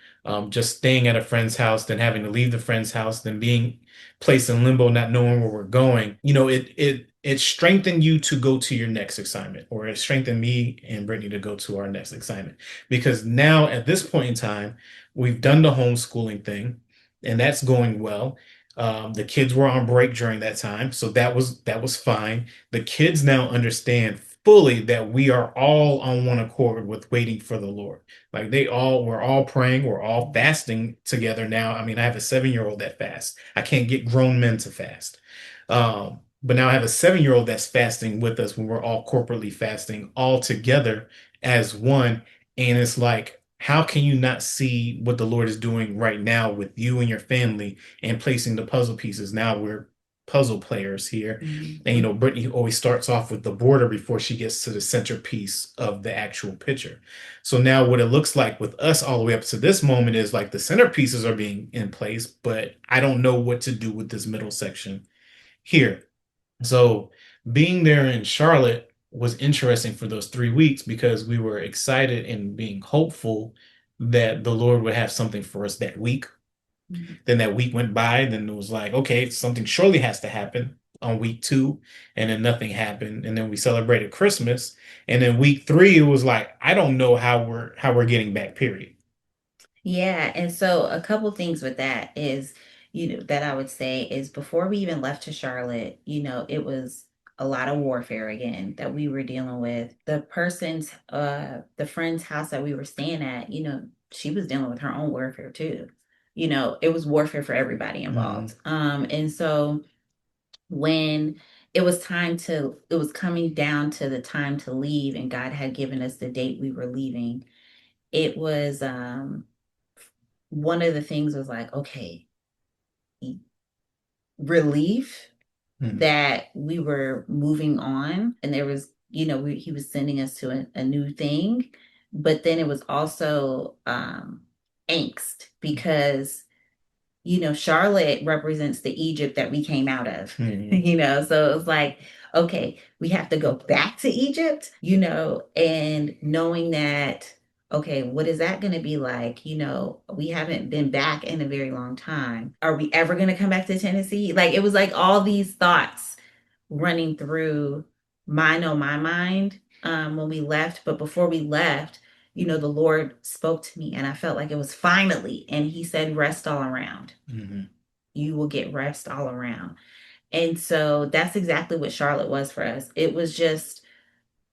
just staying at a friend's house, then having to leave the friend's house, then being placed in limbo, not knowing where we're going, it strengthened you to go to your next assignment, or it strengthened me and Brittany to go to our next assignment. Because now at this point in time, we've done the homeschooling thing and that's going well. The kids were on break during that time, so that was fine. The kids now understand fully that we are all on one accord with waiting for the Lord. Like we're all praying, we're all fasting together now. I mean, I have a 7-year-old that fasts. I can't get grown men to fast. But now I have a 7-year-old that's fasting with us when we're all corporately fasting all together as one. And it's like, how can you not see what the Lord is doing right now with you and your family and placing the puzzle pieces? Now we're puzzle players here. And Mhm. Brittany always starts off with the border before she gets to the centerpiece of the actual picture. So now what it looks like with us all the way up to this moment is like the centerpieces are being in place, but I don't know what to do with this middle section here. So being there in Charlotte was interesting for those 3 weeks because we were excited and being hopeful that the Lord would have something for us that week. Mhm. Then that week went by, then it was like, okay, something surely has to happen on week two, and then nothing happened. And then we celebrated Christmas. And then week three, it was like, I don't know how we're getting back, period. Yeah, and so a couple things with that is, that I would say is before we even left to Charlotte, it was a lot of warfare again that we were dealing with. The friend's house that we were staying at, she was dealing with her own warfare too. It was warfare for everybody Mm-hmm. involved. And so when it was coming down to the time to leave, and God had given us the date we were leaving, it was one of the things was like, okay, relief Mm-hmm. that we were moving on, and there was, he was sending us to a new thing, but then it was also angst because Charlotte represents the Egypt that we came out of, Mm-hmm. so it was like, okay, we have to go back to Egypt, and knowing that, okay, what is that going to be like? We haven't been back in a very long time. Are we ever going to come back to Tennessee? Like, it was like all these thoughts running through my mind when we left. But before we left, the Lord spoke to me, and I felt like it was finally, and he said, rest all around. Mm-hmm. You will get rest all around. And so that's exactly what Charlotte was for us. It was just,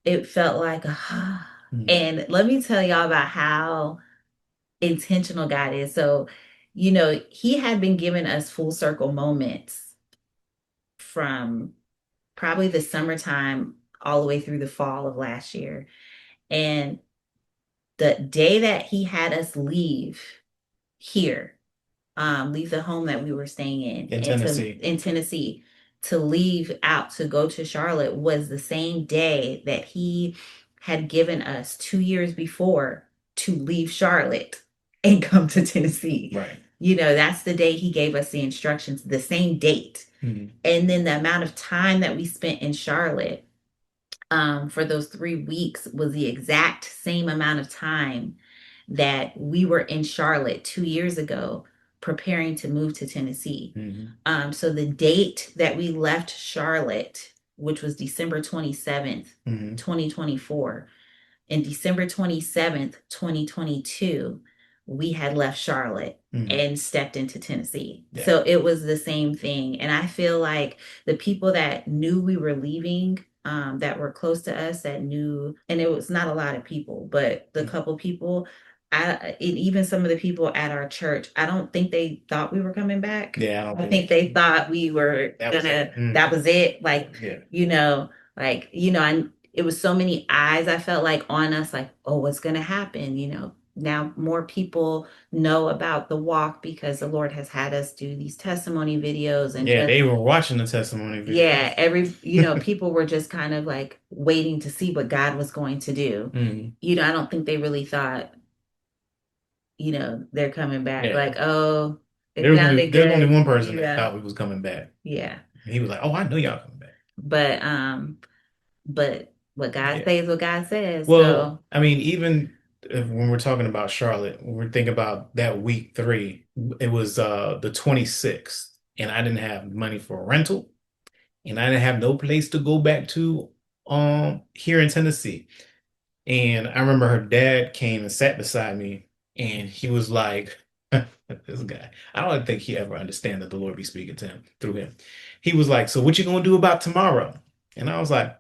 it felt like, Mm-hmm. and let me tell y'all about how intentional God is. So, he had been giving us full circle moments from probably the summertime all the way through the fall of last year. And the day that he had us leave here, leave the home that we were staying in in and to Tennessee. in Tennessee to leave out to go to Charlotte was the same day that he had given us 2 years before to leave Charlotte and come to Tennessee. Right. That's the day he gave us the instructions, the same date. Mm-hmm. And then the amount of time that we spent in Charlotte for those 3 weeks was the exact same amount of time that we were in Charlotte 2 years ago preparing to move to Tennessee. Mm-hmm. So the date that we left Charlotte, which was December 27th, Mm-hmm. 2024, in December 27th, 2022, we had left Charlotte Mm-hmm. and stepped into Tennessee. Yeah. So it was the same thing. And I feel like the people that knew we were leaving, that were close to us, that knew, and it was not a lot of people, but the couple people, even some of the people at our church, I don't think they thought we were coming back. Yeah, I don't I think they thought we were that was gonna, it. Mm. that was it. Like, Yeah. it was so many eyes I felt like on us, like, oh, what's going to happen? Now more people know about the walk because the Lord has had us do these testimony videos and Yeah, just, they were watching the testimony yeah, videos. people were just kind of like waiting to see what God was going to do. Mm. I don't think they really thought, they're coming back. Yeah. Like, oh, it There's only sounded there's only good. one person that Yeah. thought we was coming back. Yeah. And he was like, "Oh, I know y'all coming back." But what God Yeah. says, what God says. Well, So I mean, even when we're talking about Charlotte, when we're thinking about that week 3, it was the 26th, and I didn't have money for a rental, and I didn't have no place to go back to here in Tennessee. And I remember her dad came and sat beside me, and he was like, this guy, I don't think he ever understand that the Lord be speaking to him through him. He was like, "So what you gonna do about tomorrow?" And I was like,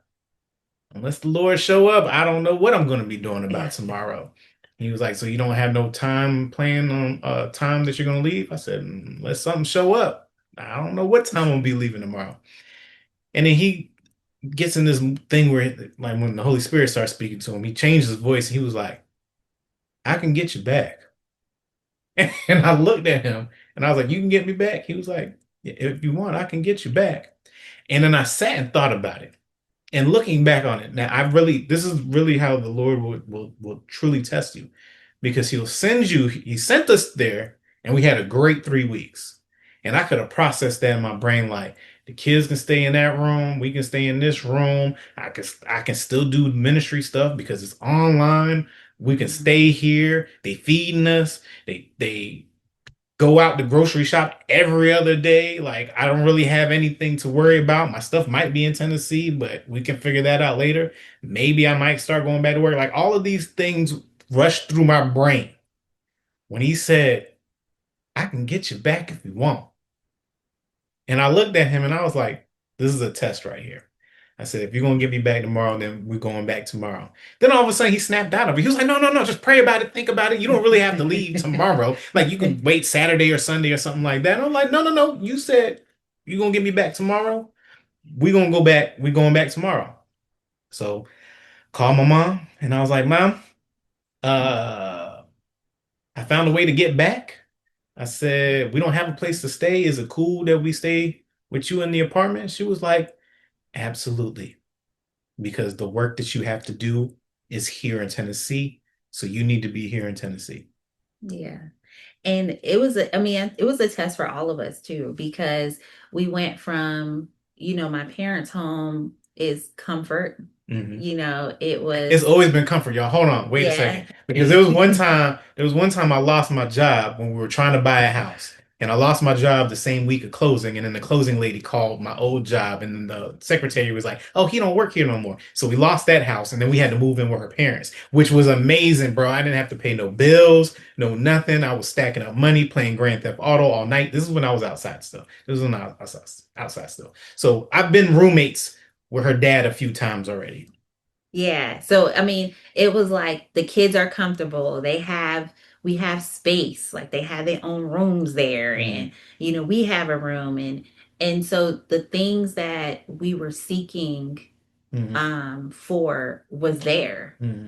"Unless the Lord show up, I don't know what I'm gonna be doing about tomorrow." He was like, "So you don't have no time plan on time that you're gonna leave?" I said, "Unless something show up. I don't know what time I'm gonna be leaving tomorrow." And then he gets in this thing where, like, when the Holy Spirit starts speaking to him, he changed his voice. He was like, "I can get you back." And I looked at him and I was like, "You can get me back?" He was like, "Yeah, if you want, I can get you back." And then I sat and thought about it. And looking back on it, now this is really how the Lord will truly test you, because he sent us there, and we had a great 3 weeks. And I could have processed that in my brain, like, the kids can stay in that room, we can stay in this room. I can still do ministry stuff because it's online. We can mhm. stay here. They feeding us. They go out to grocery shop every other day. Like, I don't really have anything to worry about. My stuff might be in Tennessee, but we can figure that out later. Maybe I might start going back to work. Like, all of these things rushed through my brain when he said, "I can get you back if you want." And I looked at him and I was like, "This is a test right here." I said, "If you're gonna get me back tomorrow, then we're going back tomorrow." Then all of a sudden he snapped out of it. He was like, "No, no, no, just pray about it, think about it. You don't really have to leave tomorrow. Like, you can wait Saturday or Sunday or something like that." And I'm like, "No, no, no. You said you're gonna get me back tomorrow. We're gonna go back. We're going back tomorrow." So called my mom and I was like, "Mom, uh, I found a way to get back." I said, "We don't have a place to stay. Is it cool that we stay with you in the apartment?" She was like, "Absolutely. Because the work that you have to do is here in Tennessee. So you need to be here in Tennessee." Yeah. And it was a test for all of us too, because we went from, my parents' home is comfort. Mhm. It It's was, always been comfort, y'all. Hold on, wait a second. yeah. Because there was one time I lost my job when we were trying to buy a house. And I lost my job the same week of closing. And then the closing lady called my old job. And then the secretary was like, "Oh, he don't work here no more." So we lost that house. And then we had to move in with her parents, which was amazing, bro. I didn't have to pay no bills, no nothing. I was stacking up money, playing Grand Theft Auto all night. This is when I was outside still. This is when I was outside still. So I've been roommates with her dad a few times already. Yeah. So, it was like the kids are comfortable. We have space. Like they have their own rooms there. And, Mhm. we have a room. And And so the things that we were seeking Hmm. for was there, Hmm.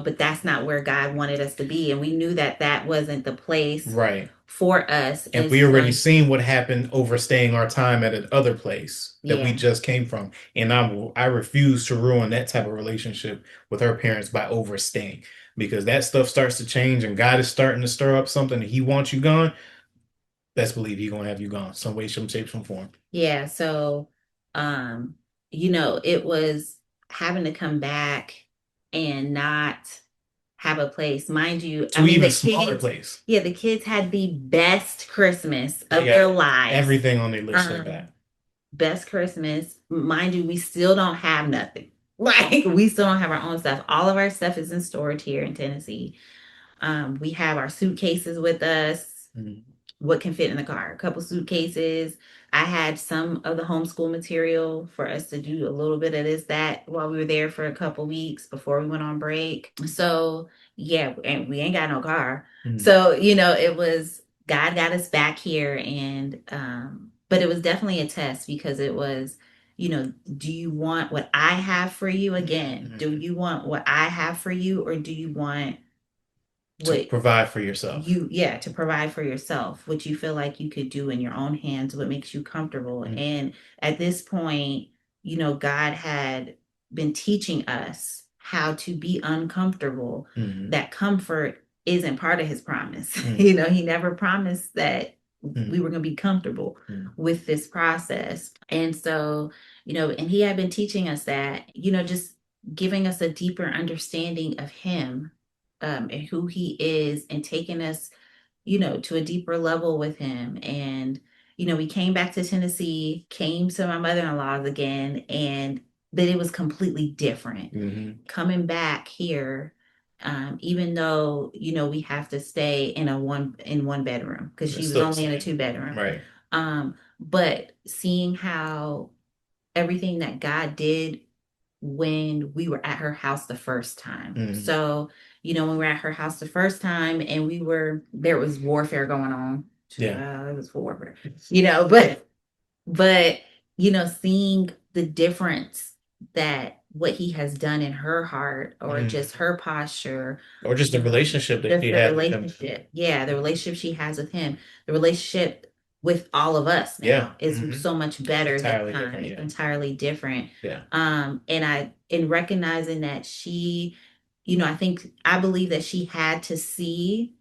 but that's not where God wanted us to be. And we knew that that wasn't the place Right. for us. And And we already so, seen what happened overstaying our time at another place that we yeah, just came from. And I refuse to ruin that type of relationship with her parents by overstaying because that stuff starts to change and God is starting to stir up something and he wants you gone. Best believe he's gonna have you gone some way, some shape, some form. yeah. So, um, it was having to come back and not have a place. Mind you, I To mean, even the smaller kids, place. yeah, the kids had the best Christmas They of got their lives. everything on their list they got. Um, Best Christmas. Mind you, we still don't have nothing. Like, we still don't have our own stuff. All of our stuff is in storage here in Tennessee. We have our suitcases with us. Mhm. What can fit in the car? A couple suitcases. I had some of the homeschool material for us to do a little bit of this, that while we were there for a couple weeks before we went on break. So, yeah, and we ain't got no car. Mhm. So, it was God got us back here. And, but it was definitely a test because it was, do you want what I have for you again? Do Mhm. you want what I have for you, or do you want To what provide for yourself. to provide for yourself, what you feel like you could do in your own hands, what makes you comfortable? Mhm. And at this point, God had been teaching us how to be uncomfortable. Mhm. That comfort isn't part of his promise. Mhm. He never promised that we Mhm. were going to be comfortable Mhm. with this process. And so, and he had been teaching us that, just giving us a deeper understanding of him, and who he is, and taking us, to a deeper level with him. And, we came back to Tennessee, came to my mother-in-law's again, and that it was completely different. Mhm. Coming back here, even though, we have to stay in one bedroom because It's she was still the only in a same. two-bedroom. Right. But seeing how everything that God did when we were at her house the first time. Mhm. So, when we were at her house the first time and there was warfare going on. Yeah. It was warfare, but, seeing the difference that what he has done in her heart, or just Mhm. her posture, Or just the relationship that just she the had with him. relationship. Yeah, the relationship she has with him, the relationship with all of us Yeah. now is Hmm. so much better this Entirely time. different. It's Yeah. entirely different. Yeah. In recognizing that she, I believe that she had to see,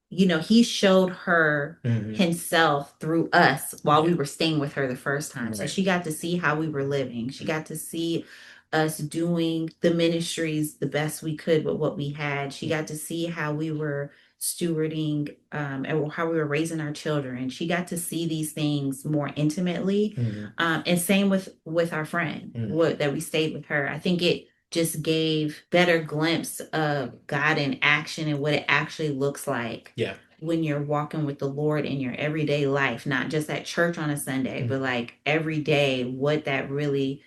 he showed her Hmm. himself through us while we Yeah. were staying with her the first time. So Right. she got to see how we were living. She got to see us doing the ministries the best we could with what we had. She got to see how we were stewarding, and how we were raising our children. She got to see these things more intimately. Hmm. And same with our friend, Hmm. what that we stayed with her. I think it just gave better glimpse of God in action and what it actually looks like Yeah. when you're walking with the Lord in your everyday life, not just at church on a Sunday, but Hmm. like every day, what that really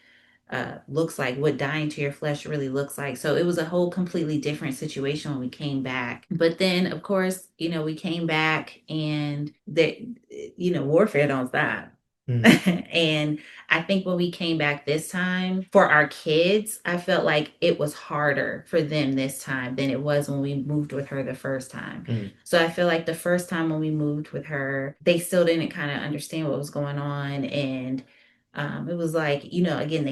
looks like, what dying to your flesh really looks like. So it was a whole completely different situation when we came back. But then, of course, we came back, and that, warfare don't stop. Hmm. And I think when we came back this time for our kids, I felt like it was harder for them this time than it was when we moved with her the first time. Hmm. So I feel like the first time when we moved with her, they still didn't kind of understand what was going on. And it was like, again,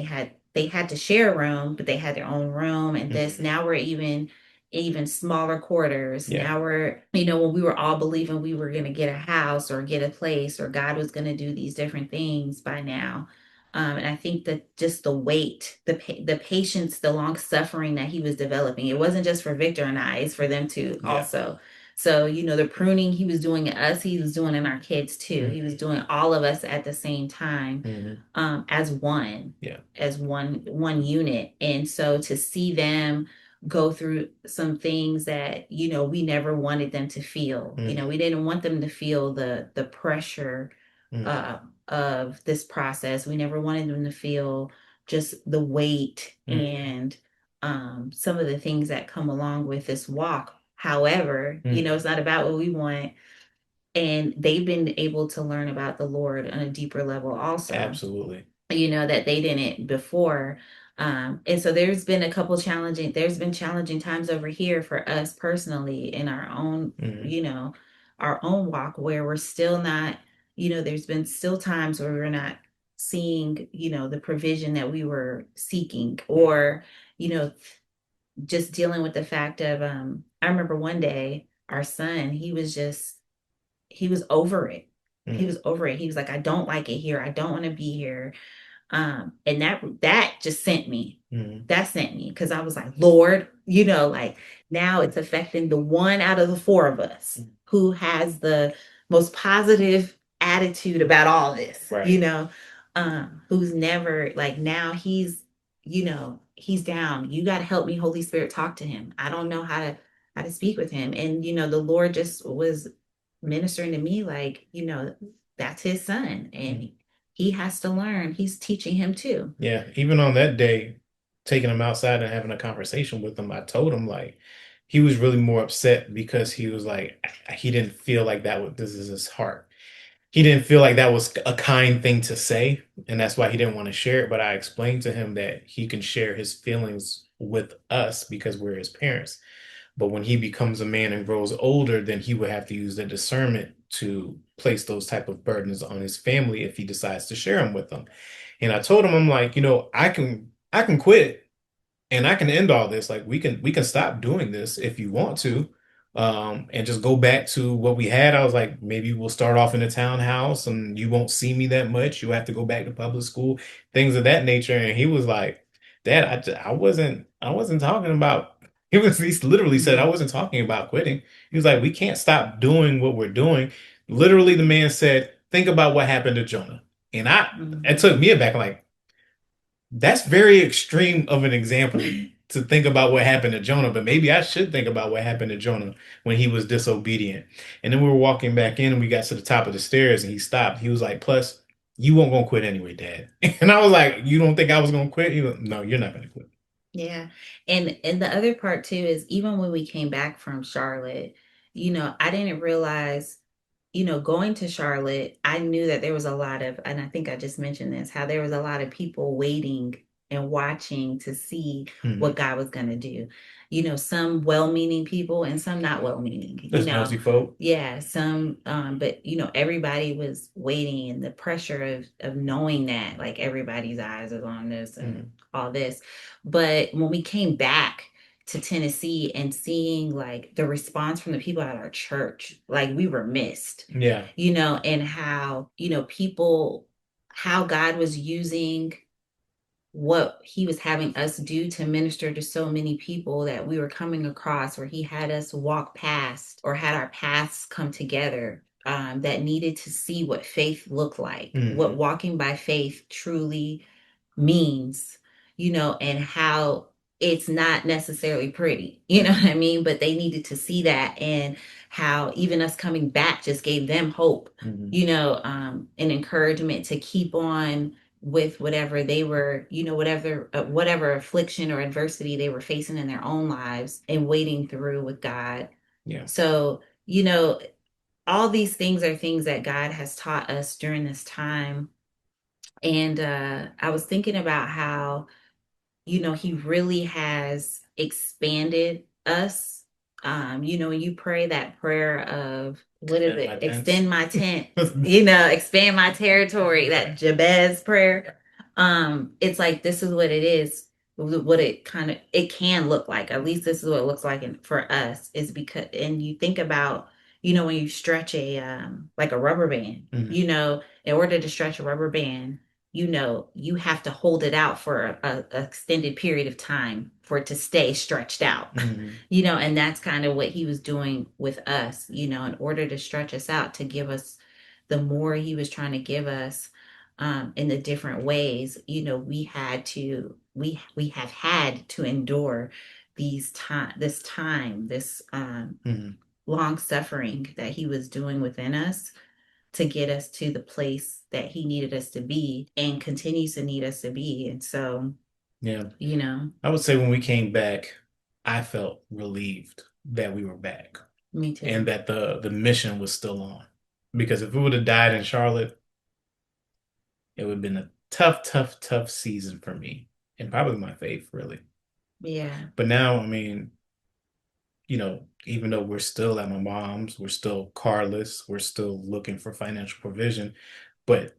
they had to share a room, but they had their own room. And this, Hmm. now we're even smaller quarters. Yeah. Now we're, when we were all believing we were going to get a house or get a place, or God was going to do these different things by now. And I think that just the wait, the patience, the long suffering that he was developing, it wasn't just for Victor and I, it's for them too Yeah. also. So, the pruning he was doing in us, he was doing in our kids too. He was Hmm. doing all of us at the same time, Hmm. as one, Yeah. as one unit. And so to see them go through some things that, we never wanted them to feel. Hmm. We didn't want them to feel the pressure Hmm. uh, of this process. We never wanted them to feel just the weight Hmm. and some of the things that come along with this walk. However, Hmm. it's not about what we want. and they've been able to learn about the Lord on a deeper level also, Absolutely. that they didn't before. And so there's been challenging times over here for us personally in Hmm. our own walk where we're still not, there's been still times where we're not seeing, the provision that we were seeking, or, you know, just dealing with the fact of, I remember one day our son, he was over it. He Hmm. was over it. He was like, I don't like it here. I don't want to be here. And that just sent me. Hmm. That sent me because I was like, Lord, like now it's affecting the one out of the four of us who has the most positive attitude about all this, Right. who's never like now he's down. You got to help me, Holy Spirit, talk to him. I don't know how to speak with him. And the Lord just was ministering to me like, that's his son. Mm. And he has to learn. He's teaching him too. Yeah. Even on that day, taking him outside and having a conversation with him, I told him like he was really more upset because he was like he didn't feel like this is his heart. He didn't feel like that was a kind thing to say, and that's why he didn't want to share it. But I explained to him that he can share his feelings with us because we're his parents. But when he becomes a man and grows older, then he would have to use the discernment to place those type of burdens on his family if he decides to share them with them. And I told him, I'm like, I can quit and I can end all this. Like we can stop doing this if you want to, and just go back to what we had. I was like, maybe we'll start off in a townhouse and you won't see me that much. You'll have to go back to public school, things of that nature. And he was like, Dad, I wasn't talking about. He literally said I Mm-hmm. wasn't talking about quitting. He was like, we can't stop doing what we're doing. Literally, the man said, think about what happened to Jonah. And it Mm-hmm. took me aback, like, that's very extreme of an example to think about what happened to Jonah, but maybe I should think about what happened to Jonah when he was disobedient. And then we were walking back in and we got to the top of the stairs and he stopped. He was like, plus, you won't gonna quit anyway, Dad. And I was like, you don't think I was gonna quit? He was, no, you're not gonna quit. Yeah. And the other part too is even when we came back from Charlotte, I didn't realize, going to Charlotte, I knew that there was a lot of, and I think I just mentioned this, how there was a lot of people waiting and watching to see Hmm. what God was going to do. Some well-meaning people and some not well-meaning, That's nosy folk. yeah, some, but everybody was waiting, and the pressure of knowing that like everybody's eyes is on this and Hmm. all this. But when we came back to Tennessee and seeing like the response from the people at our church, like we were missed, Yeah. and how, how God was using what he was having us do to minister to so many people that we were coming across, where he had us walk past or had our paths come together, that needed to see what faith looked like, what Hmm. walking by faith truly means, and how it's not necessarily pretty, you know what I mean? But they needed to see that, and how even us coming back just gave them hope, Hmm. and encouragement to keep on with whatever they were, whatever affliction or adversity they were facing in their own lives and waiting through with God. Yeah. So, all these things are things that God has taught us during this time. And I was thinking about how, he really has expanded us. When you pray that prayer of, what is Extend it? my tents. Extend my tent, expand my territory, that Jabez prayer. It's like this is what it is, what it can look like. At least this is what it looks like for us, is because, and you think about, when you stretch a like a rubber band, Hmm. in order to stretch a rubber band, you have to hold it out for a extended period of time for it to stay stretched out. Hmm. And that's kind of what he was doing with us, in order to stretch us out, to give us the more he was trying to give us, in the different ways. We have had to endure this Hmm. long suffering that he was doing within us, to get us to the place that he needed us to be and continues to need us to be. And so, Yeah. you know, I would say when we came back, I felt relieved that we were back me and too. that the mission was still on. because if it would have died in Charlotte, it would have been a tough, tough, tough season for me, and probably my faith, really. Yeah. But now, I mean, even though we're still at my mom's, we're still carless, we're still looking for financial provision, but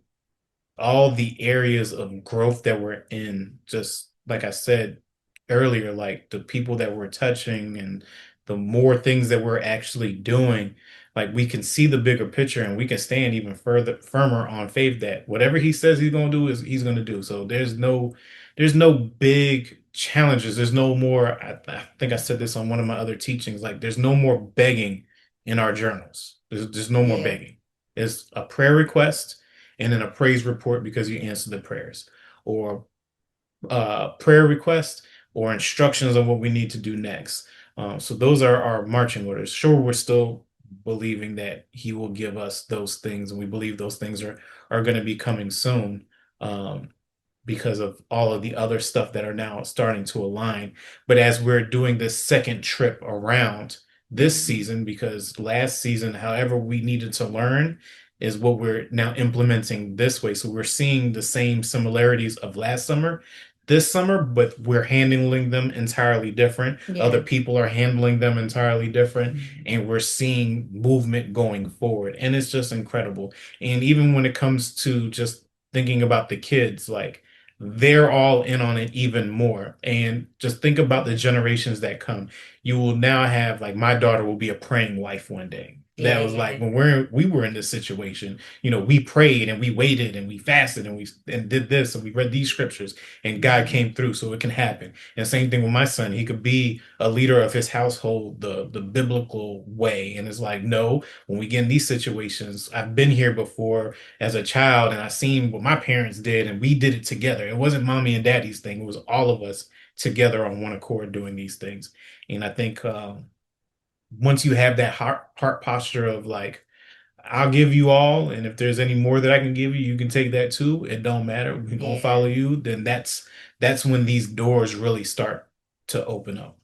all the areas of growth that we're in, just like I said earlier, like the people that we're touching and the more things that we're actually doing, like we can see the bigger picture and we can stand even further firmer on faith that whatever he says he's going to do is he's going to do. So there's no big challenges. There's no more, I think I said this on one of my other teachings, like there's no more begging in our journals. There's no more Yeah. begging. It's a prayer request and then a praise report because you answered the prayers, or prayer request, or instructions on what we need to do next. So those are our marching orders. Sure, we're still believing that He will give us those things, and we believe those things are going to be coming soon. Um, because of all of the other stuff that are now starting to align. But as we're doing this second trip around this Mhm. season, because last season, however we needed to learn is what we're now implementing this way. So we're seeing the same similarities of last summer this summer, but we're handling them entirely different. Other Yeah. people are handling them entirely different, Mhm. and we're seeing movement going forward. And it's just incredible. And even when it comes to just thinking about the kids, like they're all in on it even more. And just think about the generations that come. You will now have, like, my daughter will be a praying wife one day. That was like Yeah. when we were in this situation, we prayed and we waited and we fasted and we and did this and we read these scriptures and God Mhm. came through so it can happen. And same thing with my son. He could be a leader of his household the biblical way. And it's like, no, when we get in these situations, I've been here before as a child and I seen what my parents did and we did it together. It wasn't mommy and daddy's thing. It was all of us together on one accord doing these things. And I think once you have that heart posture of like, I'll give you all, and if there's any more that I can give you, you can take that too. It don't matter. We're gonna follow Yeah. you. Then that's when these doors really start to open up.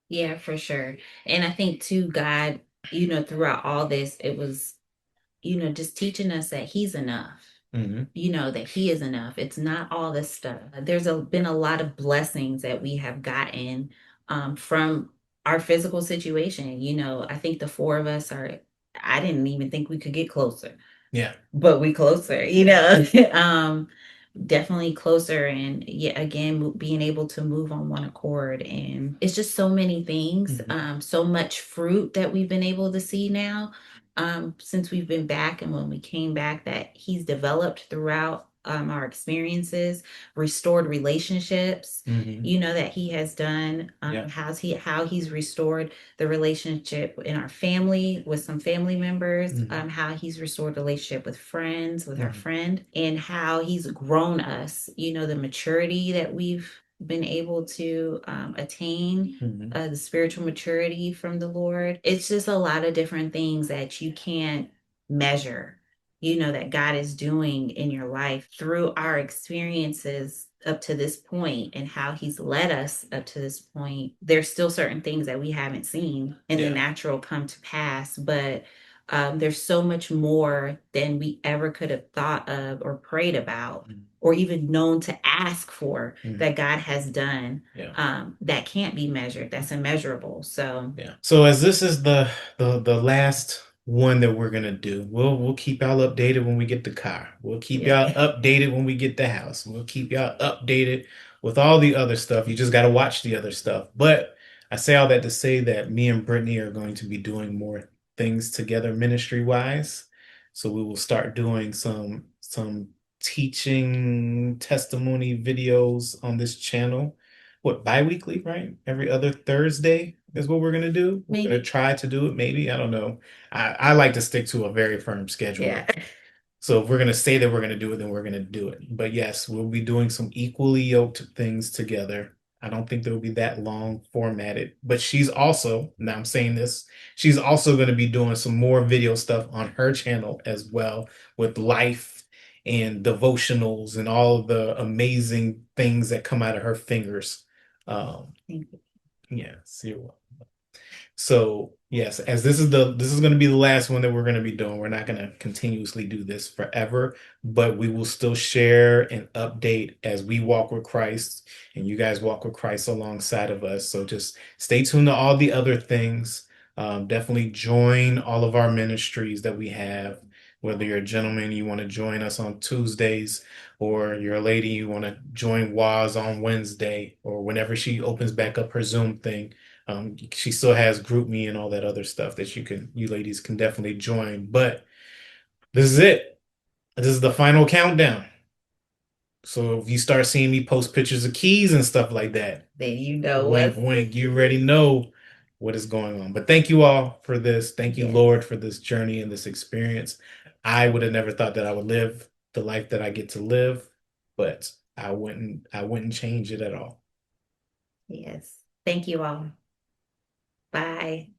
Yeah, for sure. And I think too, God, throughout all this, it was, just teaching us that He's enough. Hmm. That He is enough. It's not all this stuff. Been a lot of blessings that we have gotten from our physical situation. I think the four of us I didn't even think we could get closer, Yeah. but we closer, definitely closer. And yet again, being able to move on one accord. And it's just so many things, Hmm. so much fruit that we've been able to see now, since we've been back and when we came back, that He's developed throughout our experiences, restored relationships, Hmm. that He has done, Yeah. how He's restored the relationship in our family with some family members, Hmm. how He's restored the relationship with friends, with our Hmm. friend, and how He's grown us, the maturity that we've been able to attain, Hmm. the spiritual maturity from the Lord. It's just a lot of different things that you can't measure, that God is doing in your life through our experiences up to this point and how He's led us up to this point. There's still certain things that we haven't seen in the Yeah. natural come to pass, but there's so much more than we ever could have thought of or prayed about or even known to ask for Hmm. that God has done, Yeah. that can't be measured, that's immeasurable. So, Yeah. So as this is the last one that we're gonna do, we'll keep y'all updated when we get the car. We'll keep yeah. y'all updated when we get the house. We'll keep y'all updated with all the other stuff. You just gotta watch the other stuff. But I say all that to say that me and Brittany are going to be doing more things together ministry wise. So we will start doing some teaching testimony videos on this channel. What, bi-weekly, right? Every other Thursday is what we're gonna do. We're gonna Maybe. try to do it, maybe. I don't know. I like to stick to a very firm Yeah. schedule. So if we're gonna say that we're gonna do it, then we're gonna do it. But yes, we'll be doing some equally yoked things together. I don't think they'll be that long formatted. But she's also, now I'm saying this, she's also gonna be doing some more video stuff on her channel as well with life and devotionals and all of the amazing things that come out of her fingers. Um, Thank you. yes, you're welcome. So yes, as this is going to be the last one that we're going to be doing. We're not going to continuously do this forever, but we will still share and update as we walk with Christ and you guys walk with Christ alongside of us. So just stay tuned to all the other things. Definitely join all of our ministries that we have. Whether you're a gentleman, you want to join us on Tuesdays, or you're a lady, you want to join Waz on Wednesday, or whenever she opens back up her Zoom thing. She still has group me and all that other stuff that you ladies can definitely join. But this is it. This is the final countdown. So if you start seeing me post pictures of keys and stuff like that, Then you know wink, what's wink, you already know what is going on. But thank you all for this. Thank you, yes, Lord, for this journey and this experience. I would have never thought that I would live the life that I get to live, but I wouldn't change it at all. yes. Thank you all. Bye.